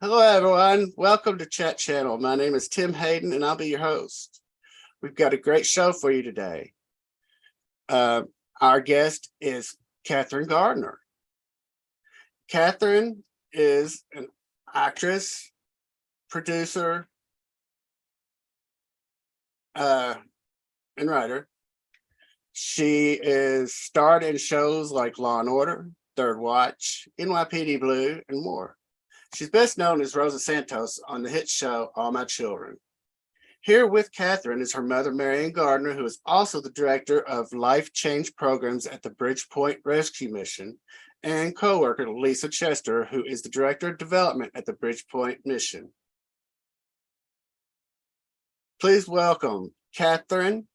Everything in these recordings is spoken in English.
Hello, everyone. Welcome to Chat Channel. My name is Tim Hayden, and I'll be your host. We've got a great show for you today. Our guest is Maryann Gardner. Maryann is an actress, producer, and writer. She is starred in shows like Law and Order, Third Watch, NYPD Blue, and more. She's best known as Rosa Santos on the hit show All My Children. Here with Maryann is her mother, Maryann Gardner, who is also the director of life change programs at the Bridgeport Rescue Mission, and co-worker Lisa Chester, who is the director of development at the Bridgeport Mission. Please welcome Maryann,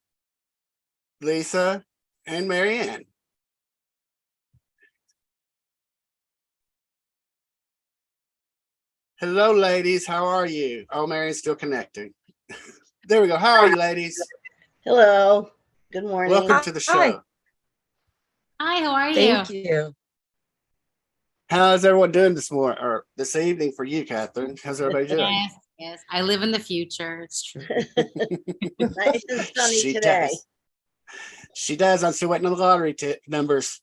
Lisa, and Maryann. Hello, ladies. How are you? Oh, Maryann's still connecting. There we go. How are you, ladies? Hello. Good morning. Welcome to the show. Hi, how are you? Thank you. How's everyone doing this morning or this evening for you, Maryann? How's everybody doing? Yes. I live in the future. It's true. Nice and sunny She today. does. She does. I'm still waiting on the lottery numbers.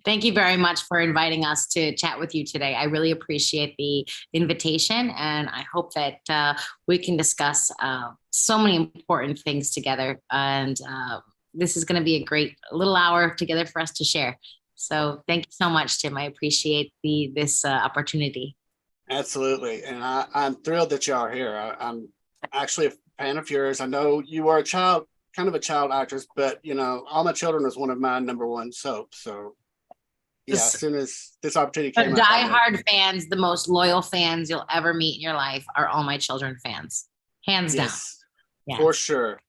Thank you very much for inviting us to chat with you today. I really appreciate the invitation, and I hope that we can discuss so many important things together. And this is going to be a great little hour together for us to share. So thank you so much, Tim. I appreciate this opportunity. Absolutely. And I'm thrilled that y'all are here. I'm actually a fan of yours. I know you were kind of a child actress, but All My Children was one of my number one soaps. So yeah, as soon as this opportunity came the up, diehard fans, the most loyal fans you'll ever meet in your life are All My Children fans, hands down. Yes. For sure.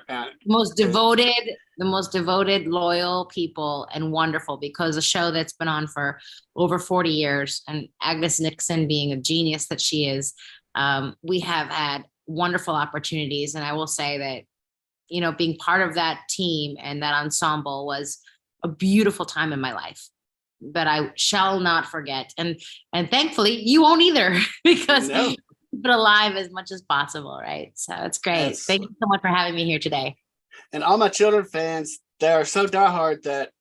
The most devoted, loyal people, and wonderful, because a show that's been on for over 40 years, and Agnes Nixon being a genius that she is, we have had wonderful opportunities. And I will say that being part of that team and that ensemble was a beautiful time in my life that I shall not forget. And thankfully you won't either, because keep it alive as much as possible. Right. So it's great. Absolutely. Thank you so much for having me here today. And All My Children fans, they are so diehard that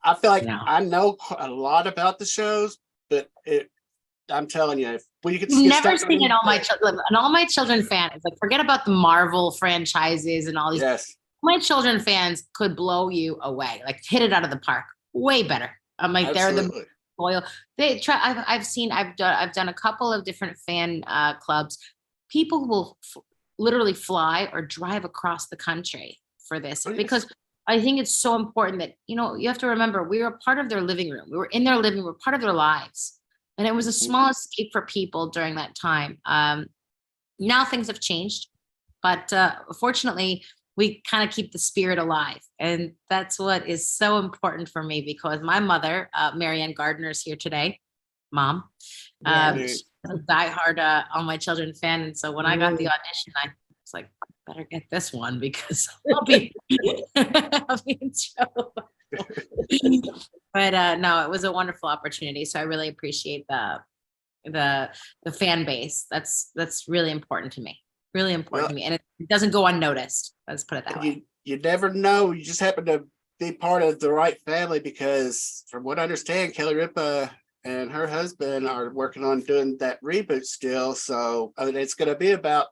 I feel like I know a lot about the shows, but I'm telling you, you've never seen an All My Children fan. It's like, forget about the Marvel franchises and all these. Yes. All My Children fans could blow you away, like hit it out of the park. Way better. I'm like, Absolutely. They're the loyal. They try. I've done a couple of different fan clubs. People will literally fly or drive across the country for this, because I think it's so important that you have to remember, we were part of their living room. We were in their living room. We were part of their lives. And it was a small escape for people during that time. Now things have changed, but fortunately, we kind of keep the spirit alive. And that's what is so important for me, because my mother, Maryann Gardner, is here today. Mom. She's a diehard All My Children fan. And so when I got the audition, I was like, better get this one, because I'll be in trouble. But no, it was a wonderful opportunity. So I really appreciate the fan base. That's really important to me. Really important to me. And it doesn't go unnoticed. Let's put it that way. You never know. You just happen to be part of the right family, because from what I understand, Kelly Ripa and her husband are working on doing that reboot still. So it's going to be about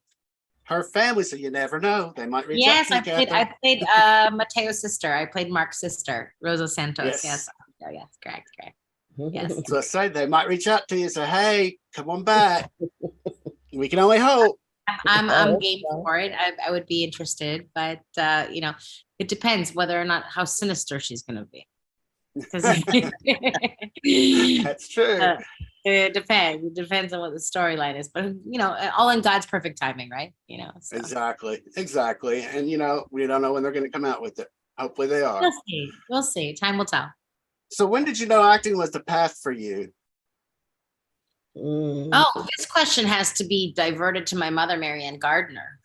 her family, so you never know. They might reach out to you. I played Mateo's sister. I played Mark's sister, Rosa Santos. Yes. Oh, yes, correct. Yes. So I say they might reach out to you and say, "Hey, come on back." We can only hope. I'm game for it. I would be interested, but it depends whether or not how sinister she's going to be. That's true. It depends. It depends on what the storyline is, but all in God's perfect timing, right? So. Exactly. And we don't know when they're going to come out with it. Hopefully they are. We'll see. Time will tell. So when did you know acting was the path for you? Oh, this question has to be diverted to my mother, Maryann Gardner.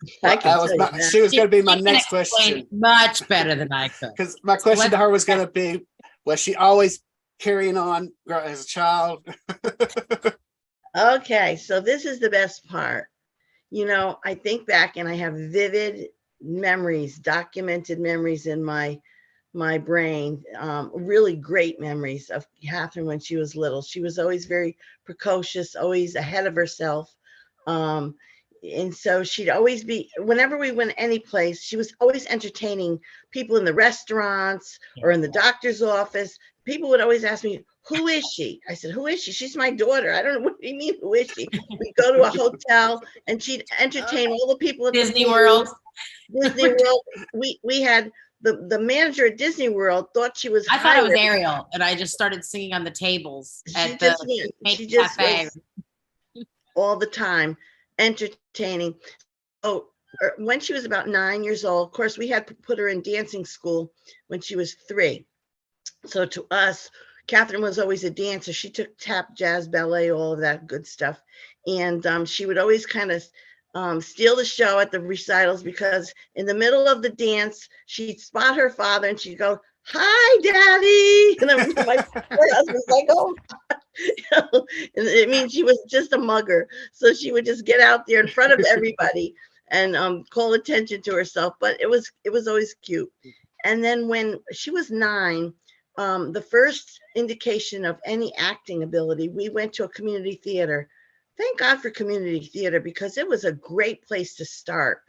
She was going to be my next question. Much better than I could. Because my question to her was going to be, was she always carrying on as a child? Okay, so this is the best part. I think back and I have vivid memories, documented memories in my brain, really great memories of Catherine when she was little. She was always very precocious, always ahead of herself. Um, and so she'd always be, whenever we went any place, she was always entertaining people in the restaurants or in the doctor's office. People would always ask me, who is she? I said, who is she? She's my daughter. I don't know, what do you mean, who is she? We go to a hotel and she'd entertain all the people at Disney the pool. World. Disney World. We had the manager at Disney World thought she was I thought it was hired. Ariel, and I just started singing on the tables She at just the went- she just cafe. was all the time entertaining. Oh, when she was about 9 years old, of course, we had to put her in dancing school when she was 3. So to us, Catherine was always a dancer. She took tap, jazz, ballet, all of that good stuff. And she would always kind of steal the show at the recitals because in the middle of the dance, she'd spot her father and she'd go, hi, daddy. And then my husband's like, oh, and it means she was just a mugger. So she would just get out there in front of everybody and call attention to herself. But it was always cute. And then when she was 9, the first indication of any acting ability, we went to a community theater. Thank God for community theater because it was a great place to start.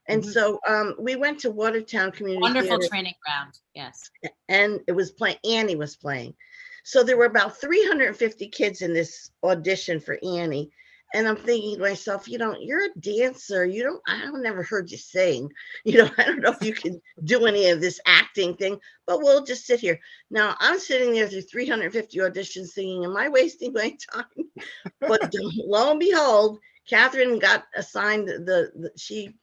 And so we went to Watertown Community Wonderful Theater. training ground. Yes. And it was playing, Annie was playing. So there were about 350 kids in this audition for Annie. And I'm thinking to myself, you're a dancer. I don't never heard you sing. I don't know if you can do any of this acting thing, but we'll just sit here. Now I'm sitting there through 350 auditions singing. Am I wasting my time? But lo and behold, Catherine got assigned she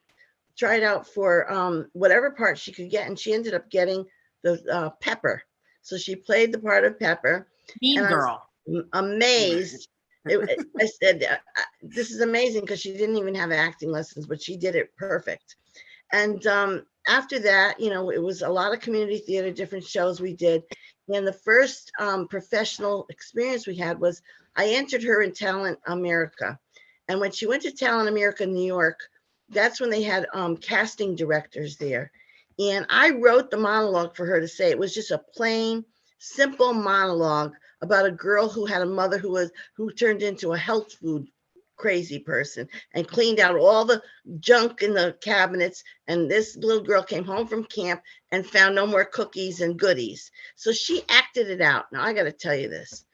tried out for whatever part she could get. And she ended up getting the Pepper. So she played the part of Pepper. Mean and girl. I was amazed. I said, this is amazing because she didn't even have acting lessons, but she did it perfect. And after that, it was a lot of community theater, different shows we did. And the first professional experience we had was I entered her in Talent America. And when she went to Talent America in New York, that's when they had casting directors there. And I wrote the monologue for her to say. It was just a plain, simple monologue about a girl who had a mother who turned into a health food crazy person and cleaned out all the junk in the cabinets. And this little girl came home from camp and found no more cookies and goodies. So she acted it out. Now I got to tell you this.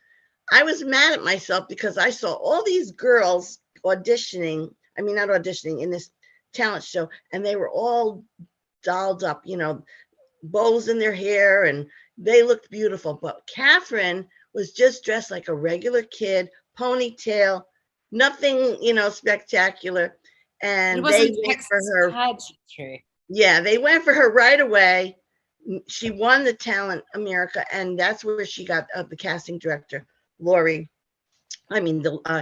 I was mad at myself because I saw all these girls auditioning. I mean, not auditioning, in this talent show, and they were all dolled up, bows in their hair, and they looked beautiful. But Catherine was just dressed like a regular kid, ponytail, nothing, spectacular. And they went for her. Pageantry. Yeah, they went for her right away. She won the Talent America, and that's where she got the casting director, the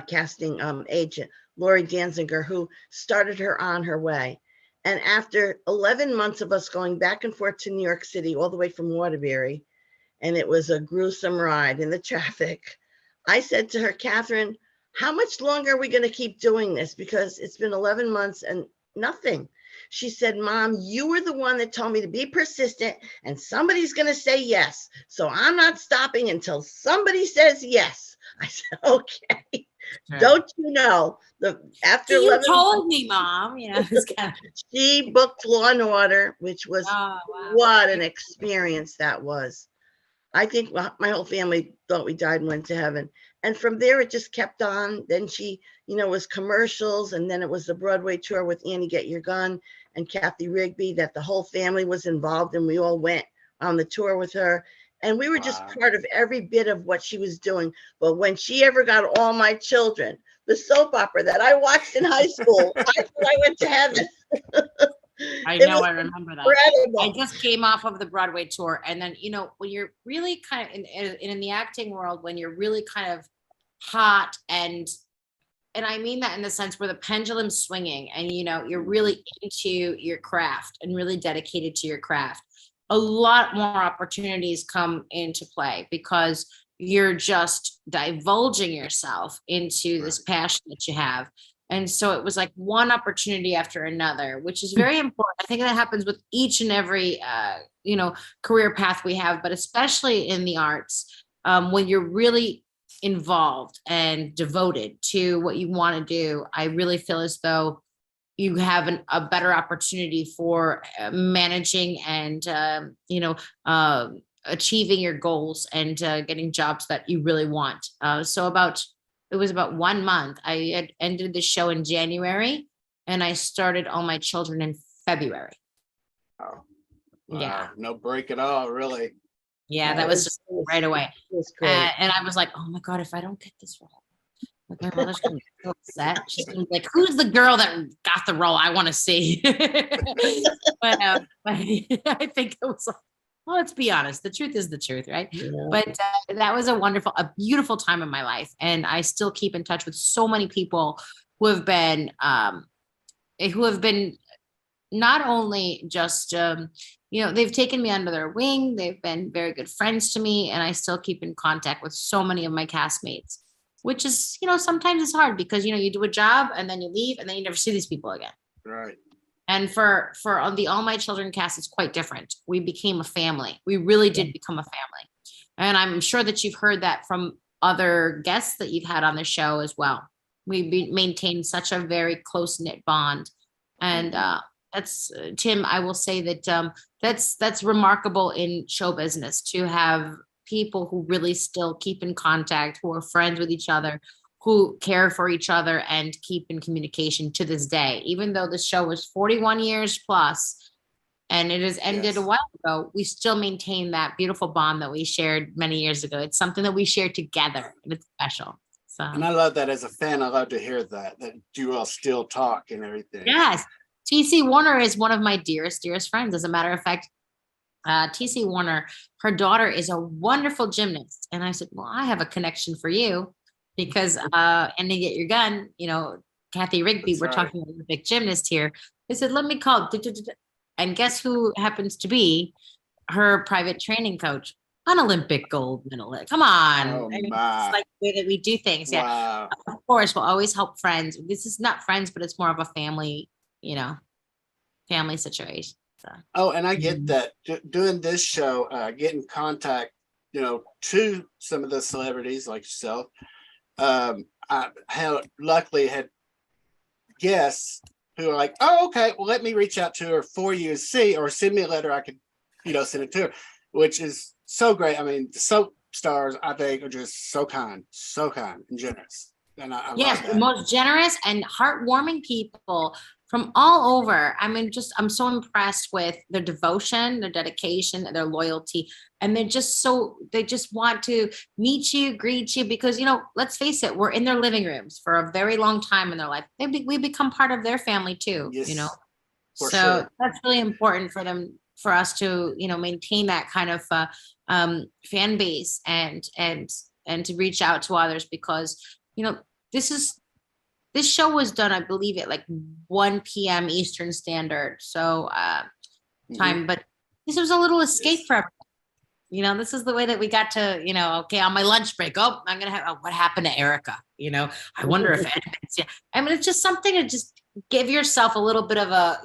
casting agent, Lori Danziger, who started her on her way. And after 11 months of us going back and forth to New York City, all the way from Waterbury, and it was a gruesome ride in the traffic, I said to her, Catherine, how much longer are we going to keep doing this? Because it's been 11 months and nothing. She said, Mom, you were the one that told me to be persistent and somebody's going to say yes. So I'm not stopping until somebody says yes. I said, okay. Sure. Don't you know, after you 11 told me, Mom. She booked Law and Order, which was what an experience that was. I think my whole family thought we died and went to heaven. And from there, it just kept on. Then she, was commercials. And then it was the Broadway tour with Annie Get Your Gun and Kathy Rigby that the whole family was involved. And we all went on the tour with her. And we were just part of every bit of what she was doing. But when she ever got All My Children, the soap opera that I watched in high school, I thought I went to heaven. I know, I remember that. Incredible. I just came off of the Broadway tour. And then, when you're really kind of in the acting world, when you're really kind of hot and I mean that in the sense where the pendulum's swinging and, you're really into your craft and really dedicated to your craft, a lot more opportunities come into play because you're just divulging yourself into this passion that you have. And so it was like one opportunity after another, which is very important. I think that happens with each and every, career path we have, but especially in the arts, when you're really involved and devoted to what you want to do. I really feel as though you have a better opportunity for managing and, achieving your goals and getting jobs that you really want. It was about 1 month. I had ended the show in January and I started All My Children in February. Oh, wow. Yeah. No break at all, really. Yeah, that was just right away. And I was like, oh my God, if I don't get this role, like my mother's gonna be so upset. She's gonna be like, who's the girl that got the role? I want to see. but I think it was like, well, let's be honest. The truth is the truth, right? Yeah. But that was a beautiful time in my life. And I still keep in touch with so many people who have been not only just, they've taken me under their wing. They've been very good friends to me. And I still keep in contact with so many of my castmates, which is, sometimes it's hard because, you do a job and then you leave and then you never see these people again. Right. And for on the All My Children cast, it's quite different. We became a family. We really did become a family. And I'm sure that you've heard that from other guests that you've had on the show as well. We maintained such a very close-knit bond. And that's, Tim, I will say that that's remarkable in show business, to have people who really still keep in contact, who are friends with each other, who care for each other and keep in communication to this day. Even though the show was 41 years plus and it has ended a while ago, we still maintain that beautiful bond that we shared many years ago. It's something that we share together and it's special. So, and I love that as a fan. I love to hear that you all still talk and everything. Yes. TC Warner is one of my dearest friends. As a matter of fact, TC Warner, her daughter is a wonderful gymnast. And I said, well, I have a connection for you because, and to get your gun, Kathy Rigby, That's we're talking Olympic gymnast here. I said, let me call. And guess who happens to be her private training coach? An Olympic gold medalist. Come on. Oh, I mean, my. it's like the way that we do things. Yeah. Wow. Of course, we'll always help friends. This is not friends, but it's more of a family, family situation. So. Oh, and I get that doing this show, get in contact, to some of the celebrities like yourself. I luckily had guests who are like, oh, okay, well, let me reach out to her for you and see, or send me a letter. I could, send it to her, which is so great. I mean, the soap stars, I think, are just so kind and generous. And I yes, love that. The most generous and heartwarming people from all over. I mean, I'm so impressed with their devotion, their dedication, and their loyalty. And they just want to meet you, greet you, because, let's face it, we're in their living rooms for a very long time in their life. We become part of their family too, Yes, so sure. That's really important for us to, maintain that kind of fan base and to reach out to others because, this show was done, I believe, at like 1 p.m. Eastern Standard time, but this was a little escape for everyone. This is the way that we got to, okay, on my lunch break, I'm going to have, what happened to Erica? I wonder if, it's just something to just give yourself a little bit of a,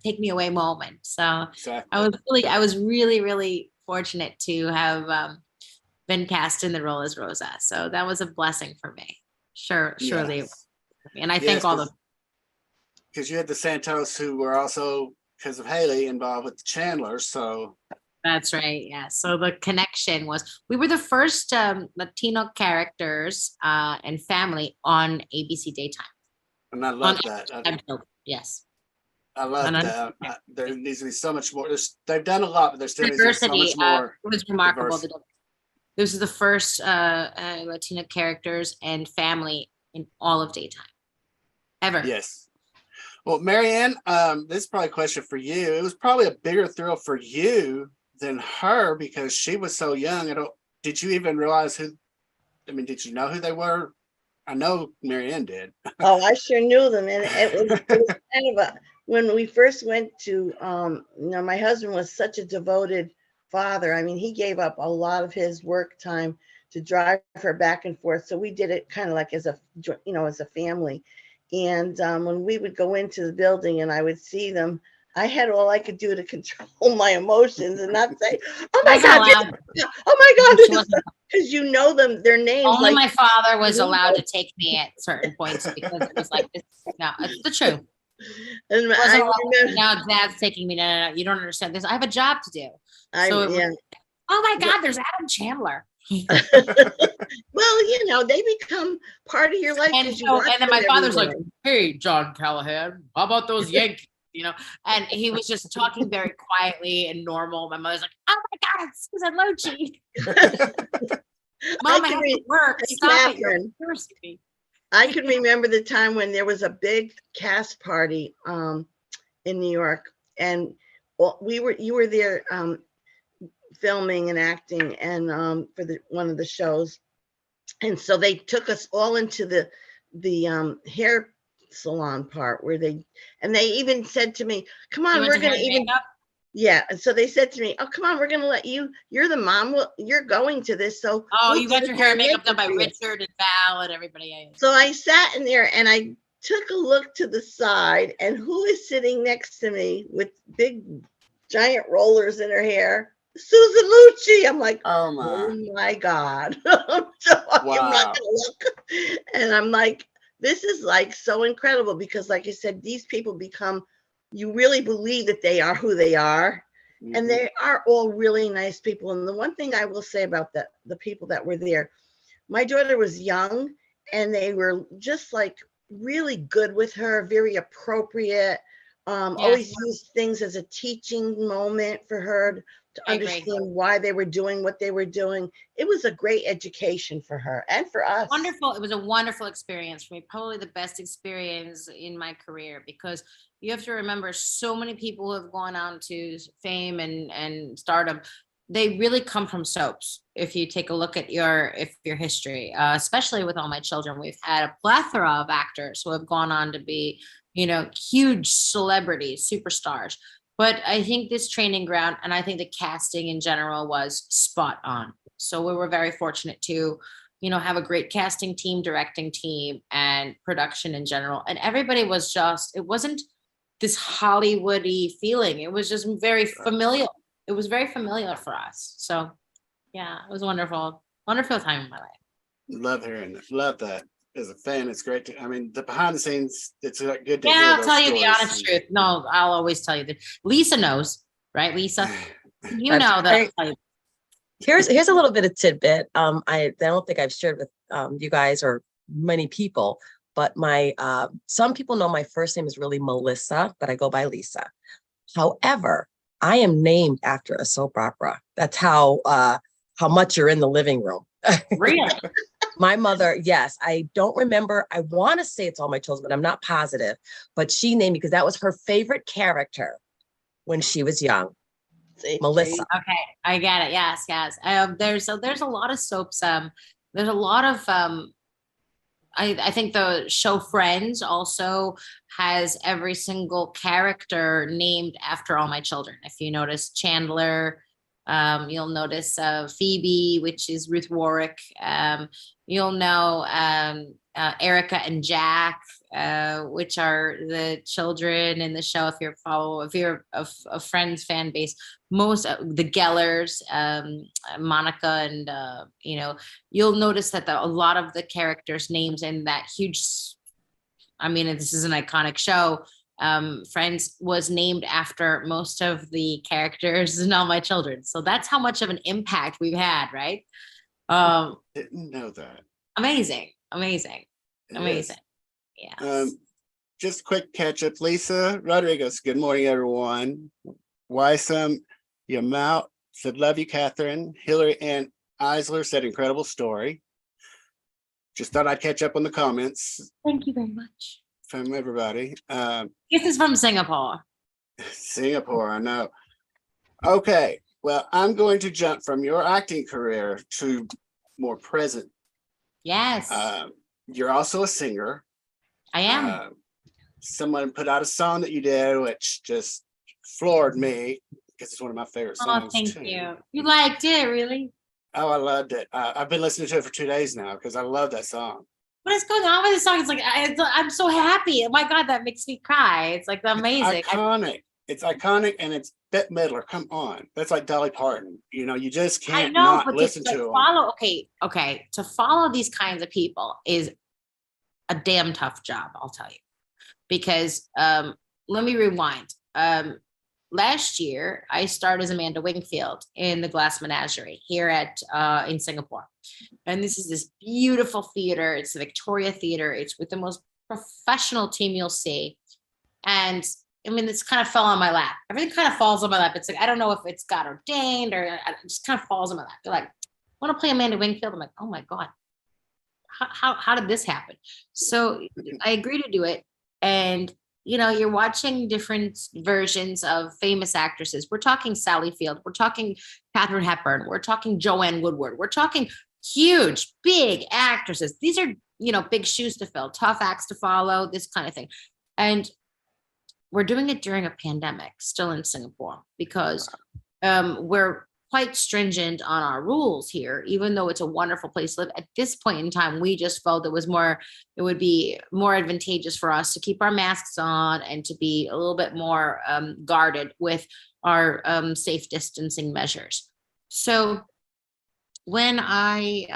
take me away moment. So exactly. I was really, really fortunate to have been cast in the role as Rosa. So that was a blessing for me. Surely. Yes. And I thank all the, because you had the Santos who were also, because of Haley, involved with the Chandler. So that's right. Yeah. So the connection was, we were the first Latino characters and family on ABC Daytime. And I love that. Yes. I love that. There needs to be so much more. They've done a lot, but there still needs to be so much more. It was remarkable. This is the first Latina characters and family in all of Daytime. Ever. Yes. Well, Maryann, this is probably a question for you. It was probably a bigger thrill for you than her because she was so young. Did you even realize did you know who they were? I know Maryann did. Oh, I sure knew them. And it was kind of when we first went to, my husband was such a devoted father. I mean, he gave up a lot of his work time to drive her back and forth. So we did it kind of like as a, as a family. And when we would go into the building and I would see them, I had all I could do to control my emotions and not say, "Oh my God, oh my God," because you know them, their names. Only my father was allowed to take me at certain points because it was like, no, it's the truth. And I remember, now Dad's taking me. No, you don't understand this. I have a job to do. yeah. Oh my God, there's Adam Chandler. Well, they become part of your life. And then my father's like, "Hey, John Callahan, how about those Yankees?" And he was just talking very quietly and normal. My mother's like, "Oh my God, it's Susan Lucci." Mom, I have to work. Stop it. I can remember the time when there was a big cast party in New York, and you were there filming and acting and for one of the shows, and so they took us all into the hair salon part where they even said to me, "Come on, we're gonna even." Yeah, and so they said to me, "Oh, come on, we're gonna let you. You're the mom. You're going to this, so." Oh, you got your hair and makeup done by Richard and Val and everybody. So I sat in there and I took a look to the side, and who is sitting next to me with big, giant rollers in her hair? Susan Lucci. I'm like, oh my God. So I'm not gonna look. And I'm like, this is like so incredible because, like I said, these people become. You really believe that they are who they are, and they are all really nice people. And the one thing I will say about the people that were there, my daughter was young, and they were just like really good with her, very appropriate. Always used things as a teaching moment for her to understand why they were doing what they were doing. It was a great education for her and for us. Wonderful. It was a wonderful experience for me. Probably the best experience in my career, because you have to remember so many people who have gone on to fame and stardom. They really come from soaps. If you take a look at your history, especially with All My Children, we've had a plethora of actors who have gone on to be, huge celebrities, superstars. But I think this training ground, and I think the casting in general, was spot on. So we were very fortunate to, have a great casting team, directing team, and production in general. And everybody was it wasn't this Hollywoody feeling. It was just very familiar. It was very familiar for us. So yeah, it was wonderful. Wonderful time in my life. Love hearing that. Love that. As a fan, it's great the behind the scenes, it's good to hear. I'll tell you the honest truth. No, I'll always tell you that. Lisa knows, right, Lisa? You know that. I'll tell you. Here's a little bit of tidbit. I don't think I've shared with you guys or many people, but some people know my first name is really Melissa, but I go by Lisa. However, I am named after a soap opera. That's how much you're in the living room. Really? My mother, yes, I don't remember. I want to say it's All My Children, but I'm not positive. But she named me because that was her favorite character when she was young. Melissa. Okay, I get it. Yes. There's a lot of soaps. There's a lot of I think the show Friends also has every single character named after All My Children. If you notice Chandler, you'll notice Phoebe, which is Ruth Warwick. You'll know Erica and Jack, which are the children in the show. If you're a Friends fan base, most the Gellers, Monica, and you'll notice that a lot of the characters' names in that huge. I mean, this is an iconic show. Friends was named after most of the characters in All My Children. So that's how much of an impact we've had, right? Didn't know that. Amazing. Yes. Just quick catch up. Lisa Rodriguez, good morning, everyone. Wysam Yamout said, love you, Catherine. Hillary Ann Eisler said, incredible story. Just thought I'd catch up on the comments. Thank you very much. From everybody. This is from Singapore. Singapore, I know. Okay, well, I'm going to jump from your acting career to more present. Yes. You're also a singer. I am. Someone put out a song that you did, which just floored me because it's one of my favorite songs. Oh, thank you. You liked it, really? Oh, I loved it. I've been listening to it for 2 days now because I love that song. What is going on with this song? It's like I'm so happy. Oh my God, that makes me cry. It's like amazing. Iconic. It's iconic and it's Bette Midler. Come on. That's like Dolly Parton. You know, you just I can't know, not but listen to to them. follow, okay, to follow these kinds of people is a damn tough job, I'll tell you. Because let me rewind. Last year, I starred as Amanda Wingfield in the Glass Menagerie here in Singapore. And this is this beautiful theater. It's the Victoria Theater. It's with the most professional team you'll see. And I mean, this kind of fell on my lap. Everything kind of falls on my lap. It's like, I don't know if it's God ordained or it just kind of falls on my lap. They're like, want to play Amanda Wingfield? I'm like, oh my God, how did this happen? So I agreed to do it. And, you know, you're watching different versions of famous actresses. We're talking Sally Field. We're talking Katharine Hepburn. We're talking Joanne Woodward. We're talking huge, big actresses. These are, you know, big shoes to fill, tough acts to follow, this kind of thing. And we're doing it during a pandemic still in Singapore because we're quite stringent on our rules here, even though it's a wonderful place to live. At this point in time, we just felt it would be more advantageous for us to keep our masks on and to be a little bit more guarded with our safe distancing measures. So when I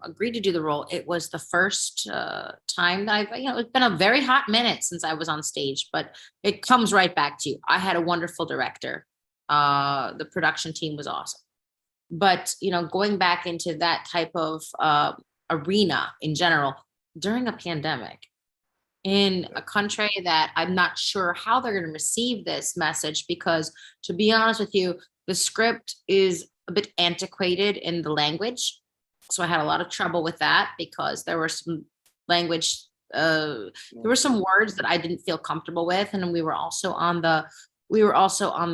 agreed to do the role, it was the first time that it's been a very hot minute since I was on stage, but it comes right back to you. I had a wonderful director. The production team was awesome. But, you know, going back into that type of arena in general during a pandemic in a country that I'm not sure how they're going to receive this message, because to be honest with you, the script is a bit antiquated in the language. So I had a lot of trouble with that because there were some language, there were some words that I didn't feel comfortable with. And we were also on the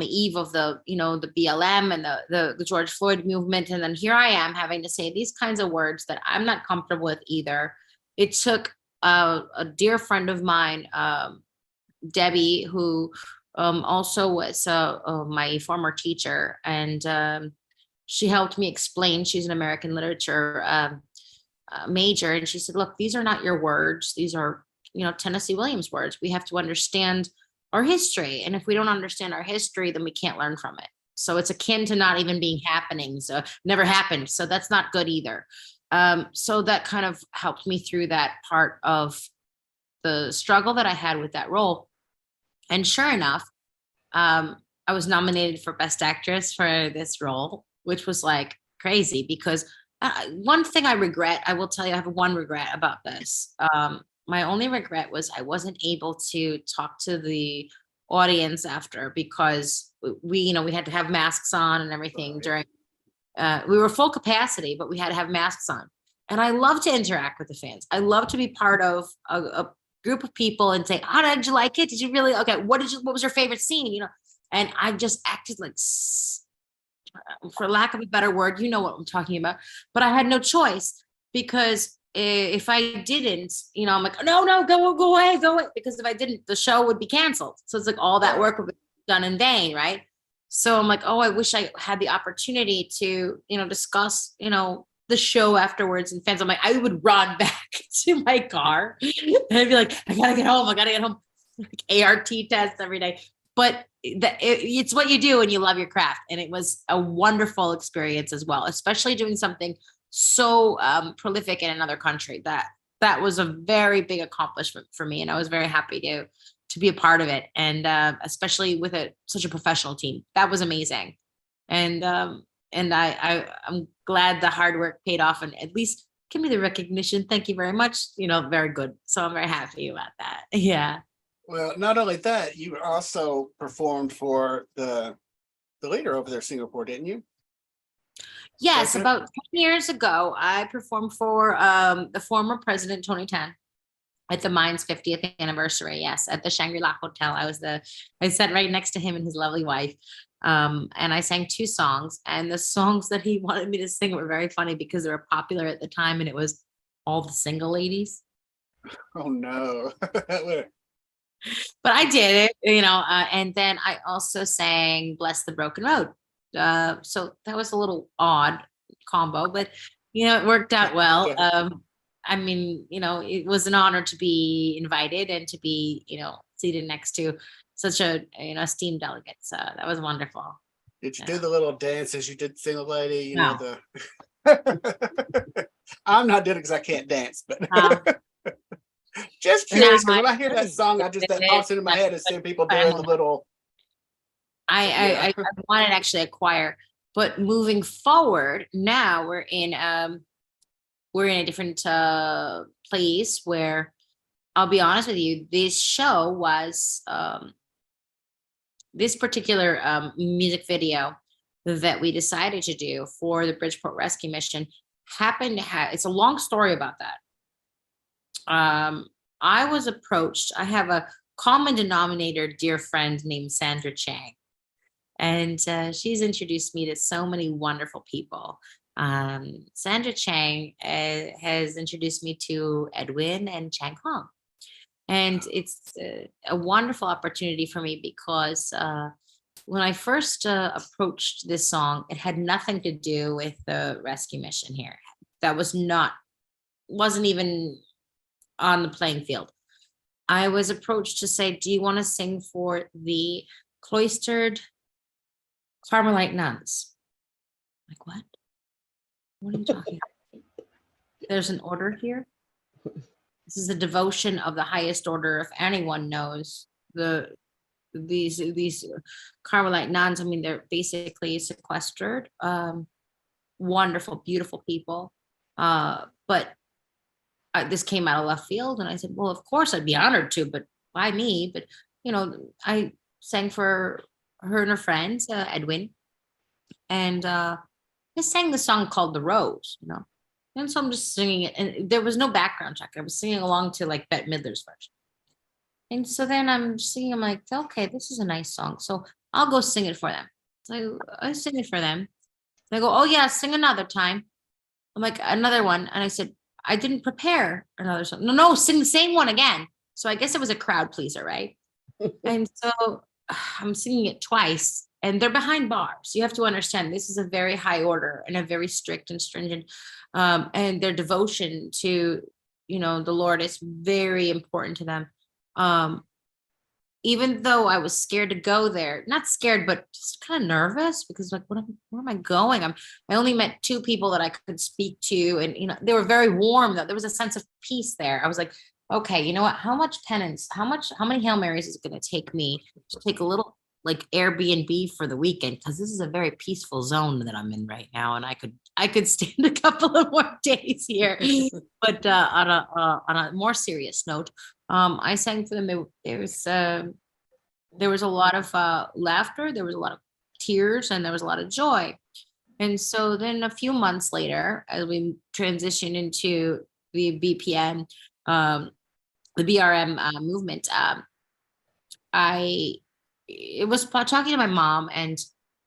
eve of the BLM and the George Floyd movement. And then here I am having to say these kinds of words that I'm not comfortable with either. It took a dear friend of mine, Debbie, who also was my former teacher. And she helped me explain. She's an American literature major. And she said, look, these are not your words. These are, Tennessee Williams words. We have to understand our history. And if we don't understand our history, then we can't learn from it. So it's akin to not even being happening. So never happened. So that's not good either. So that kind of helped me through that part of the struggle that I had with that role. And sure enough, I was nominated for Best Actress for this role, which was like crazy because one thing I regret, I will tell you, I have one regret about this. My only regret was I wasn't able to talk to the audience after because we had to have masks on and everything during, we were full capacity, but we had to have masks on. And I love to interact with the fans. I love to be part of a group of people and say, how did you like it? Did you really, okay, what was your favorite scene? And I just acted like, for lack of a better word, you know what I'm talking about, but I had no choice because if I didn't, I'm like, no, go away, because if I didn't, the show would be canceled. So it's like all that work would be done in vain, right? So I'm like, oh, I wish I had the opportunity to, discuss, the show afterwards. And fans, I'm like, I would run back to my car and I'd be like, I gotta get home, like ART tests every day. But it's what you do when you love your craft. And it was a wonderful experience as well, especially doing something so prolific in another country. That was a very big accomplishment for me. And I was very happy to be a part of it. And especially with such a professional team. That was amazing. And I'm glad the hard work paid off and at least give me the recognition. Thank you very much. Very good. So I'm very happy about that. Yeah. Well, not only that, you also performed for the leader over there in Singapore, didn't you? Yes, about 10 years ago, I performed for the former president, Tony Tan, at the Mine's 50th anniversary. Yes, at the Shangri-La Hotel. I sat right next to him and his lovely wife. And I sang 2 songs. And the songs that he wanted me to sing were very funny because they were popular at the time. And it was All the Single Ladies. Oh, no. But I did it, and then I also sang Bless the Broken Road. So that was a little odd combo, but it worked out well. I mean, it was an honor to be invited and to be, seated next to such a, esteemed delegate. So that was wonderful. Did you do the little dances you did sing a lady, No. I'm not doing it because I can't dance, but just And curious, I because when I hear that song, that pops into my head is seeing people doing the little. I wanted actually a choir, but moving forward, now we're in a different place where I'll be honest with you, this show was this particular music video that we decided to do for the Bridgeport Rescue Mission happened to have, it's a long story about that. I was approached, I have a common denominator, dear friend named Sandra Chang. And she's introduced me to so many wonderful people. Sandra Chang has introduced me to Edwin and Chang Hong. And it's a wonderful opportunity for me because when I first approached this song, it had nothing to do with the rescue mission here. That wasn't even on the playing field. I was approached to say, do you want to sing for the cloistered Carmelite nuns? Like, what? What are you talking about? There's an order here. This is a devotion of the highest order. If anyone knows these Carmelite nuns, I mean, they're basically sequestered, wonderful, beautiful people. But this came out of left field, and I said, well, of course I'd be honored to, but why me? But I sang for her and her friends, Edwin, and I sang the song called "The Rose," and so I'm just singing it, and there was no background check. I was singing along to like Bette Midler's version. And so then I'm singing, I'm like, okay, this is a nice song. So I'll go sing it for them. So I sing it for them. They go, oh yeah, sing another time. I'm like, another one. And I said, I didn't prepare another song. No, sing the same one again. So I guess it was a crowd pleaser, right? And so I'm singing it twice. And they're behind bars. You have to understand, this is a very high order and a very strict and stringent, and their devotion to, the Lord is very important to them. Even though I was scared to go there, not scared, but just kind of nervous because like, where am I going? I only met two people that I could speak to, and they were very warm though. There was a sense of peace there. I was like, okay, you know what? How much penance? How many Hail Marys is it going to take me to take a little like Airbnb for the weekend? Because this is a very peaceful zone that I'm in right now, and I could stand a couple of more days here. But on a more serious note, I sang for them. There was a lot of laughter, there was a lot of tears, and there was a lot of joy. And so then a few months later, as we transitioned into the BPM, the BRM movement, it was talking to my mom, and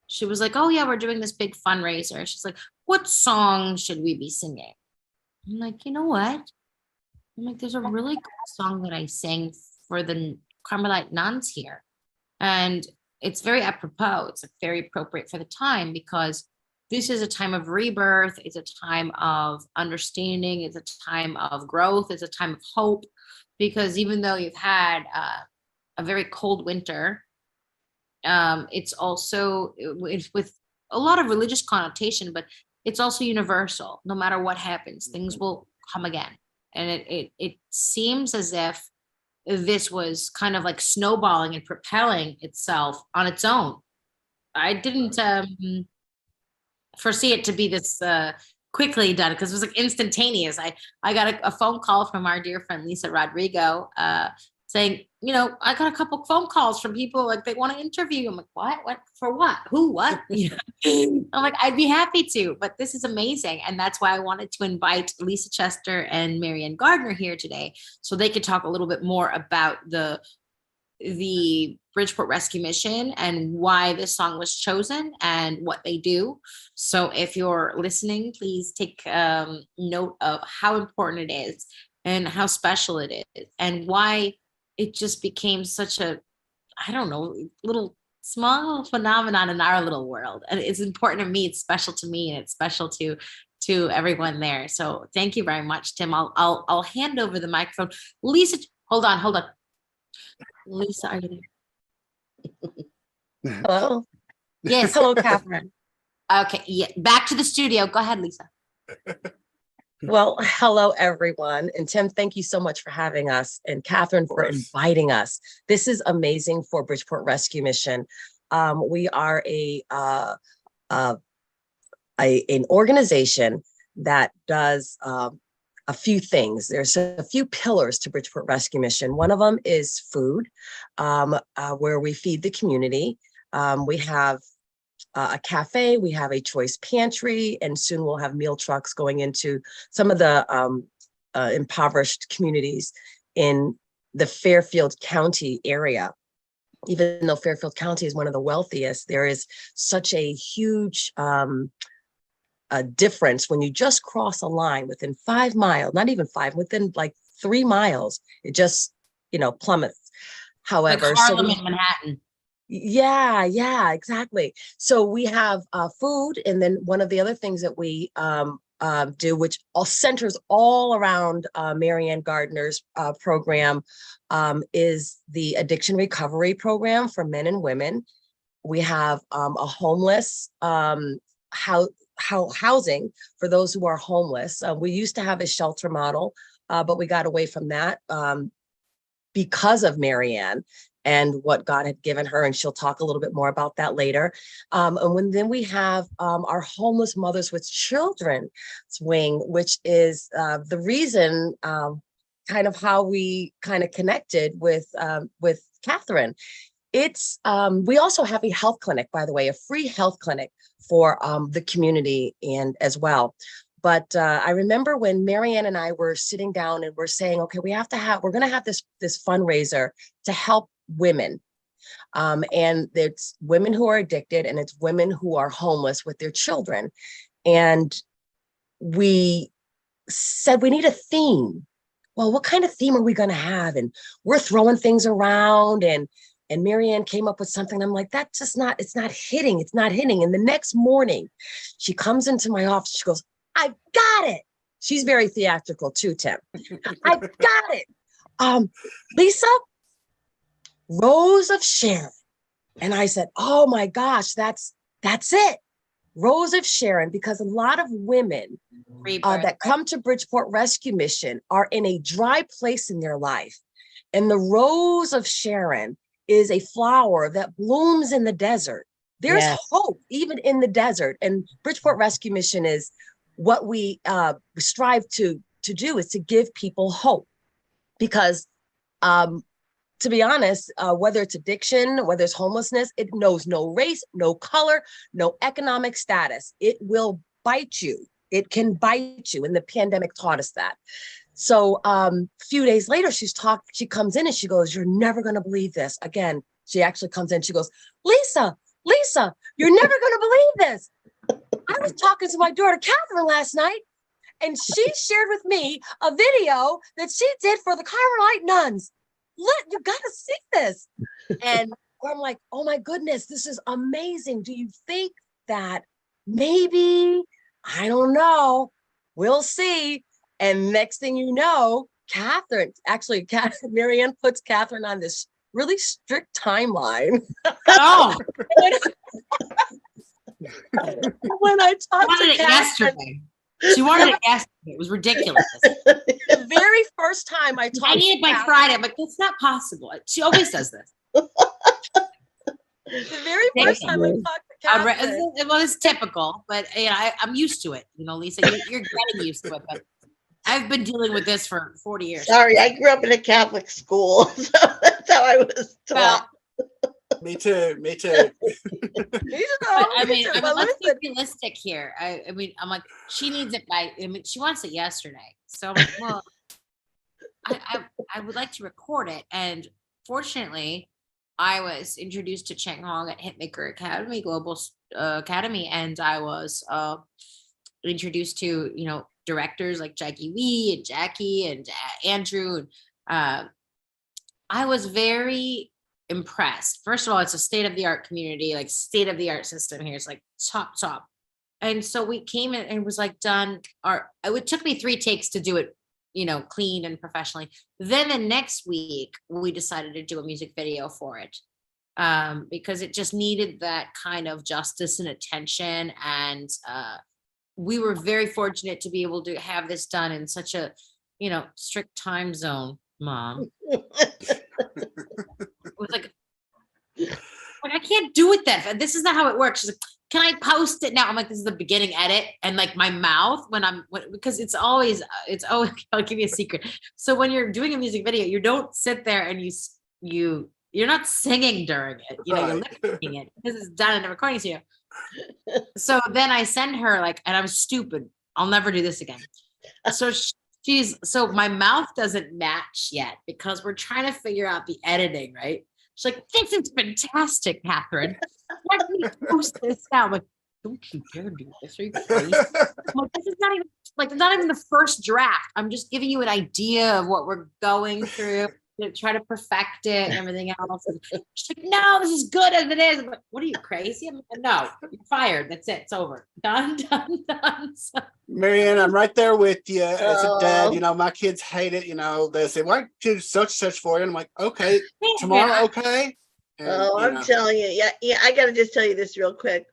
she was like, oh yeah, we're doing this big fundraiser. She's like, what song should we be singing? I'm like, you know what? I'm like, there's a really cool song that I sang for the Carmelite nuns here. And it's very apropos. It's very appropriate for the time because this is a time of rebirth. It's a time of understanding. It's a time of growth. It's a time of hope, because even though you've had a very cold winter, it's also with a lot of religious connotation, but it's also universal. No matter what happens, things will come again. And it seems as if this was kind of like snowballing and propelling itself on its own. I didn't foresee it to be this quickly done, because it was like instantaneous. I got a phone call from our dear friend Lisa Rodrigo saying, I got a couple phone calls from people like they want to interview. I'm like, what, for what, who, what? I'm like, I'd be happy to, but this is amazing. And that's why I wanted to invite Lisa Chester and Maryann Gardner here today, so they could talk a little bit more about the Bridgeport Rescue Mission and why this song was chosen and what they do. So if you're listening, please take note of how important it is and how special it is and why it just became such a, I don't know, little small phenomenon in our little world. And it's important to me. It's special to me, and it's special to everyone there. So thank you very much, Tim. I'll hand over the microphone. Lisa, hold on. Lisa, are you there? Hello. Yes. Hello, Catherine. Okay. Yeah. Back to the studio. Go ahead, Lisa. Well, hello, everyone. And Tim, thank you so much for having us, and Catherine for inviting us. This is amazing for Bridgeport Rescue Mission. We are an organization that does a few things. There's a few pillars to Bridgeport Rescue Mission. One of them is food, where we feed the community. We have a cafe, we have a choice pantry, and soon we'll have meal trucks going into some of the impoverished communities in the Fairfield County area. Even though Fairfield County is one of the wealthiest, there is such a huge difference when you just cross a line within 5 miles, not even 5, within like 3 miles, it just, plummets. However, like Harlem and Manhattan. Yeah, exactly. So we have food, and then one of the other things that we do, which all centers all around Maryann Gardner's program, is the addiction recovery program for men and women. We have a homeless housing for those who are homeless. We used to have a shelter model, but we got away from that because of Maryann and what God had given her, and she'll talk a little bit more about that later. Then we have our homeless mothers with children wing, which is the reason kind of how we kind of connected with Catherine. It's we also have a health clinic, by the way, a free health clinic for the community and as well. But I remember when Maryann and I were sitting down and we're saying, okay, we're going to have this fundraiser to help women. And it's women who are addicted, and it's women who are homeless with their children. And we said, we need a theme. Well, what kind of theme are we going to have? And we're throwing things around, and Maryann came up with something. I'm like, that's just it's not hitting. And the next morning she comes into my office. She goes, I got it. She's very theatrical too, Tim. I got it. Lisa, Rose of Sharon. And I said, oh my gosh, that's it. Rose of Sharon, because a lot of women that come to Bridgeport Rescue Mission are in a dry place in their life. And the Rose of Sharon is a flower that blooms in the desert. There's hope even in the desert. And Bridgeport Rescue Mission is what we strive to do, is to give people hope. Because to be honest, whether it's addiction, whether it's homelessness, it knows no race, no color, no economic status. It will bite you. It can bite you. And the pandemic taught us that. So a few days later, she comes in and she goes, you're never going to believe this. Again, she actually comes in, she goes, Lisa, you're never going to believe this. I was talking to my daughter, Catherine, last night, and she shared with me a video that she did for the Carmelite nuns. Look, you got to see this. And I'm like, oh my goodness, this is amazing. Do you think that maybe, I don't know, we'll see. And next thing you know, Maryann puts Catherine on this really strict timeline. Oh, when I talked to Catherine yesterday. She wanted it yesterday. It was ridiculous. The very first time I talked, I need it by Friday. I'm like, that's not possible. She always does this. The very first time I talked to Catherine, well, it's typical, but I'm used to it. Lisa, you're getting used to it. But I've been dealing with this for 40 years. Sorry, I grew up in a Catholic school, so that's how I was taught. Me too. Let's be realistic here. I'm like, she needs it by. She wants it yesterday. So I'm like, well, I would like to record it. And fortunately, I was introduced to Cheng Hong at Hitmaker Academy, Global Academy, and I was introduced to directors like Jackie Lee and Jackie and Andrew. And I was very impressed. First of all, it's a state of the art community, like state of the art system here. It's like top. And so we came in and it was like done. It took me 3 takes to do it, clean and professionally. Then the next week we decided to do a music video for it. Because it just needed that kind of justice and attention. And we were very fortunate to be able to have this done in such a, strict time zone, Mom. It was like I can't do it then. This is not how it works. She's like, can I post it now? I'm like, this is the beginning edit. And like my mouth because it's always, I'll give you a secret. So when you're doing a music video, you don't sit there and you're not singing during it, you're lip syncing it. This is done in a recording studio. So then I send her and I'm stupid. I'll never do this again. So so my mouth doesn't match yet because we're trying to figure out the editing, right? She's like, this is fantastic, Catherine. Let me post this now. I'm like, don't you dare do this. Are you crazy? I'm like, this is not even the first draft. I'm just giving you an idea of what we're going through. To try to perfect it and everything else. And she's like, no, this is good as it is. I'm like, what are you, crazy? I'm like, no, you're fired. That's it. It's over. Done. So, Maryann, I'm right there with you as a dad. My kids hate it. They say, why do such for you? And I'm like, okay, tomorrow, okay. And, I'm telling you. Yeah. I got to just tell you this real quick.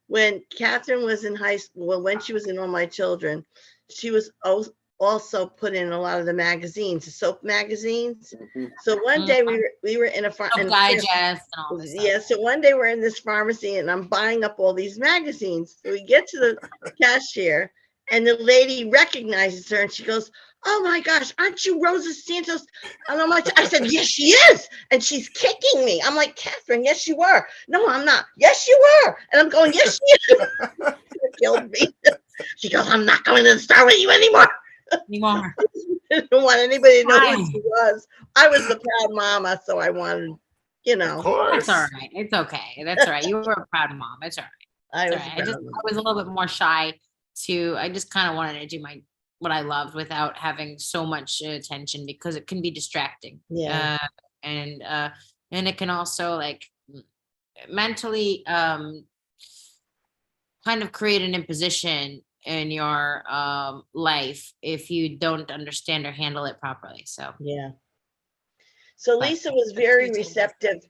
When Catherine was in high school, when she was in All My Children, she was also put in a lot of the magazines, the soap magazines. Mm-hmm. So one day we were in a digest and all this stuff. Yeah, so one day we're in this pharmacy and I'm buying up all these magazines. So we get to the cashier and the lady recognizes her and she goes, oh my gosh, aren't you Rosa Santos? And I said, yes, she is. And she's kicking me. I'm like, Catherine, yes, you were. No, I'm not. Yes, you were. And I'm going, yes, she is. It killed me. She goes, I'm not going to the store with you anymore. I didn't want anybody to know who she was. I was the proud mama, so I wanted, Of course. That's all right. It's okay. That's all right. You were a proud mom. It's all right. I was a little bit more shy I just kind of wanted to do what I loved without having so much attention because it can be distracting. Yeah. And it can also mentally kind of create an imposition in your life if you don't understand or handle it properly. So yeah. So Lisa was very receptive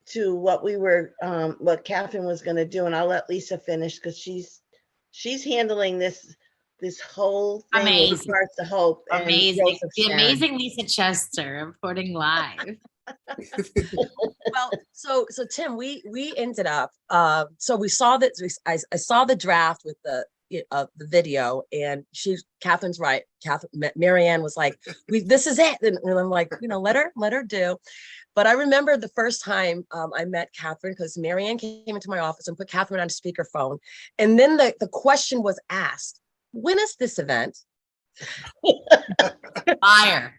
to what what Catherine was going to do, and I'll let Lisa finish because she's handling this whole thing. Amazing. Parts of Hope. Amazing. The amazing Lisa Chester reporting live. Well, so Tim, we ended up. So we saw that. I saw the draft with the video, and Catherine's right. Maryann was like, this is it. And I'm like, let her do. But I remember the first time I met Catherine because Maryann came into my office and put Catherine on speakerphone. And then the question was asked, when is this event? Fire.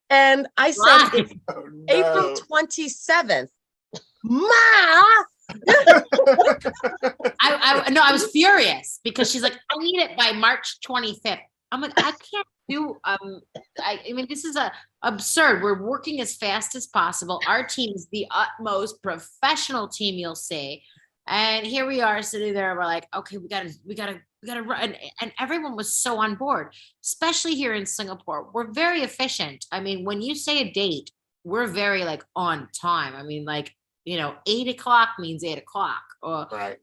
And I said, it's April 27th. Ma! I was furious because she's like, I need it by March 25th. I'm like, I can't do, I mean, this is absurd. We're working as fast as possible. Our team is the utmost professional team you'll see. And here we are sitting there. We're like, okay, we gotta run. And everyone was so on board, especially here in Singapore. We're very efficient. I mean, when you say a date, we're very on time. I mean, 8 o'clock means 8 o'clock, or, right.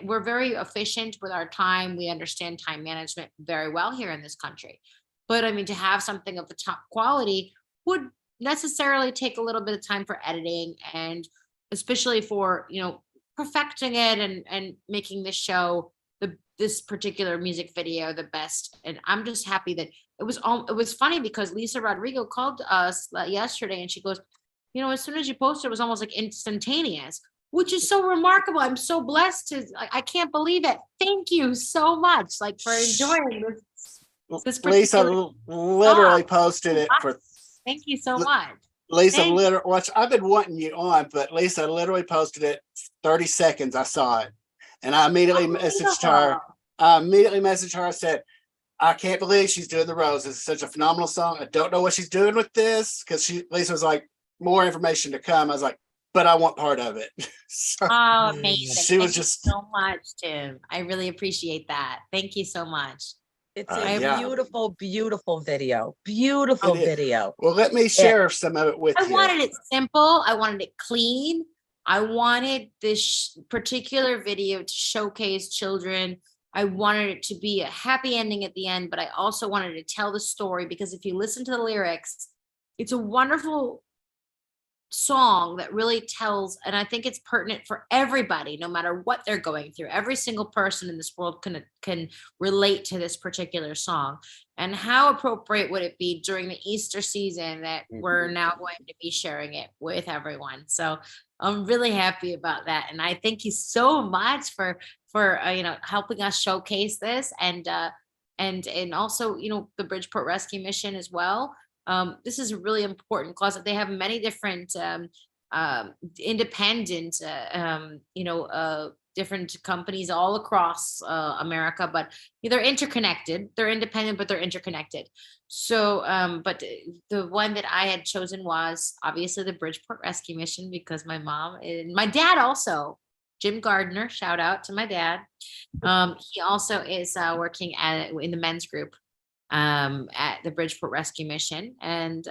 We're very efficient with our time. We understand time management very well here in this country. But I mean, to have something of the top quality would necessarily take a little bit of time for editing, and especially for, perfecting it and making this show, this particular music video, the best. And I'm just happy that it was funny because Lisa Rodrigo called us yesterday and she goes, as soon as you posted, it was almost like instantaneous, which is so remarkable. I'm so blessed I can't believe it. Thank you so much, for enjoying this Lisa literally posted it for. Thank you so much. Lisa literally, which I've been wanting you on, but Lisa literally posted it 30 seconds. I saw it, and I immediately messaged her. I said, I can't believe she's doing the Roses. It's such a phenomenal song. I don't know what she's doing with this because Lisa was like, more information to come. I was like, but I want part of it. So Oh, amazing. she was Thank you just, so much, Tim. I really appreciate that. Thank you so much. It's Uh, a yeah. beautiful, beautiful video. Beautiful It is. video. well, let me share some of it with I you. wanted it simple. I wanted it clean. I wanted this particular video to showcase children. I wanted it to be a happy ending at the end, but I also wanted to tell the story, because if you listen to the lyrics, it's a wonderful song that really tells, and I think it's pertinent for everybody, no matter what they're going through. Every single person in this world can relate to this particular song. And how appropriate would it be during the Easter season that we're now going to be sharing it with everyone? So I'm really happy about that, and I thank you so much for helping us showcase this, and also the Bridgeport Rescue Mission as well. This is a really important cause. They have many different independent, different companies all across America, but they're interconnected. They're independent, but they're interconnected. So, but the one that I had chosen was obviously the Bridgeport Rescue Mission, because my mom and my dad also, Jim Gardner, shout out to my dad. He also is working in the men's group at the Bridgeport Rescue Mission, and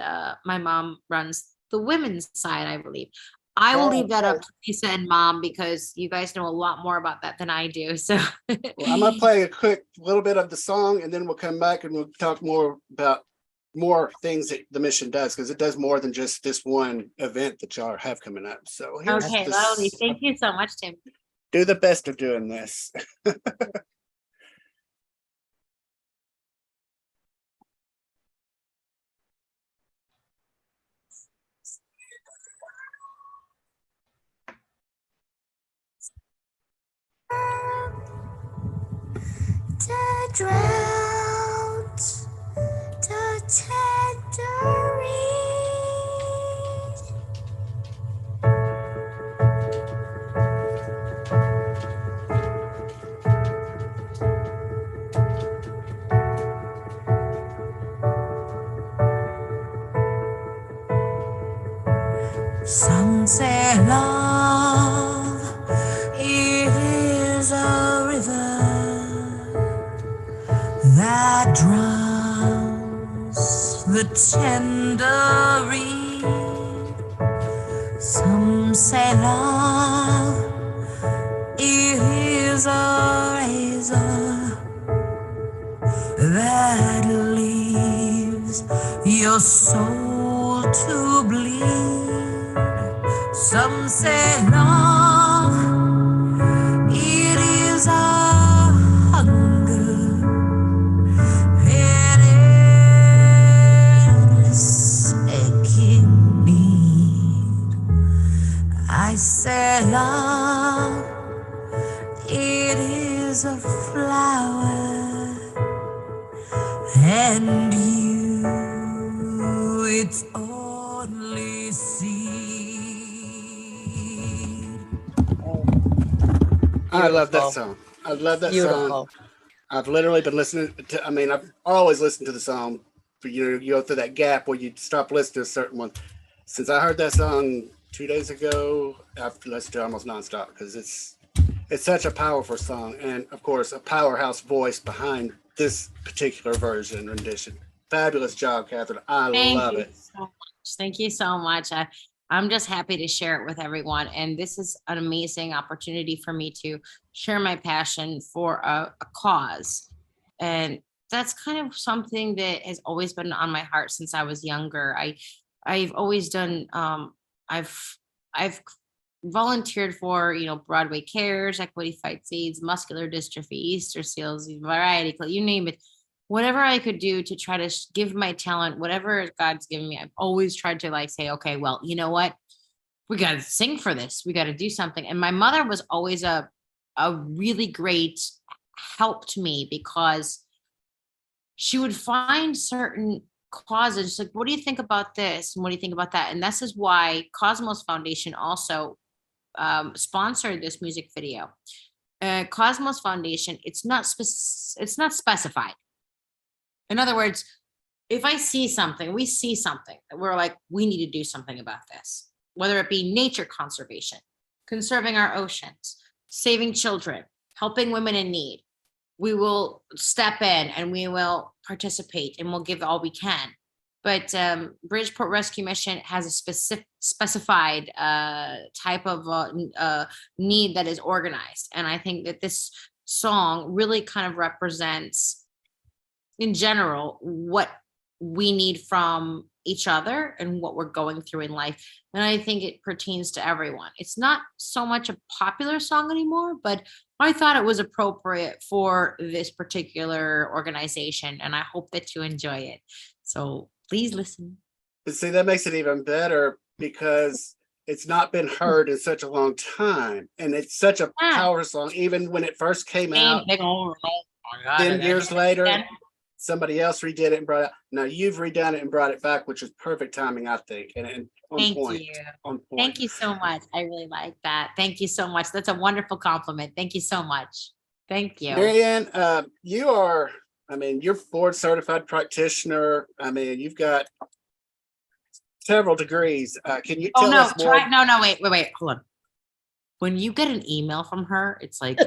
my mom runs the women's side, I believe. I will leave that up to Lisa and Mom, because you guys know a lot more about that than I do. So Well, I'm gonna play a quick little bit of the song, and then we'll come back and we'll talk more about more things that the mission does, because it does more than just this one event that y'all have coming up. So here's okay, this- lovely. Thank you so much, Tim. do the best of doing this. The drought, the tangerine. Some say love, it is a river that drowns the tender reed. Some say love, it is a razor that leaves your soul to bleed. Some say love, it is a hunger, it is aching need. I say love, it is a flower, and you, it's only seed. I love that Beautiful. song. I love that song. Beautiful. I've literally been listening to, I've always listened to the song, but you go through that gap where you stop listening to a certain one. Since I heard that song 2 days ago, I've listened to it almost nonstop, because it's such a powerful song, and of course a powerhouse voice behind this particular rendition. Fabulous job, Catherine. I love it. So much. Thank you so much. I'm just happy to share it with everyone. And this is an amazing opportunity for me to share my passion for a cause. And that's kind of something that has always been on my heart since I was younger. I've always done, I've volunteered for, Broadway Cares, Equity Fights AIDS, Muscular Dystrophy, Easter Seals, Variety Club, you name it. Whatever I could do to try to give my talent, whatever God's given me, I've always tried to say, okay, well, you know what? We got to sing for this. We got to do something. And my mother was always a really great help to me, because she would find certain causes, like, what do you think about this? And what do you think about that? And this is why Cosmos Foundation also sponsored this music video. Cosmos Foundation, it's not specified. In other words, if I see something, we see something that we're like, we need to do something about this, whether it be nature conservation, conserving our oceans, saving children, helping women in need, we will step in and we will participate and we'll give all we can. But Bridgeport Rescue Mission has a specified type of need that is organized. And I think that this song really kind of represents, in general, what we need from each other and what we're going through in life. And I think it pertains to everyone. It's not so much a popular song anymore, but I thought it was appropriate for this particular organization. And I hope that you enjoy it. So please listen. But see, that makes it even better because it's not been heard in such a long time. And it's such a power song, even when it first came out. Then years later, somebody else redid it and brought it. Now you've redone it and brought it back, which is perfect timing, I think. And on Thank point. you. On point. Thank you so much. I really like that. Thank you so much. That's a wonderful compliment. Thank you so much. Thank you. Maryann, you are, I mean, you're board certified practitioner. I mean, you've got several degrees. Can you tell us more? Wait, hold on. When you get an email from her, it's like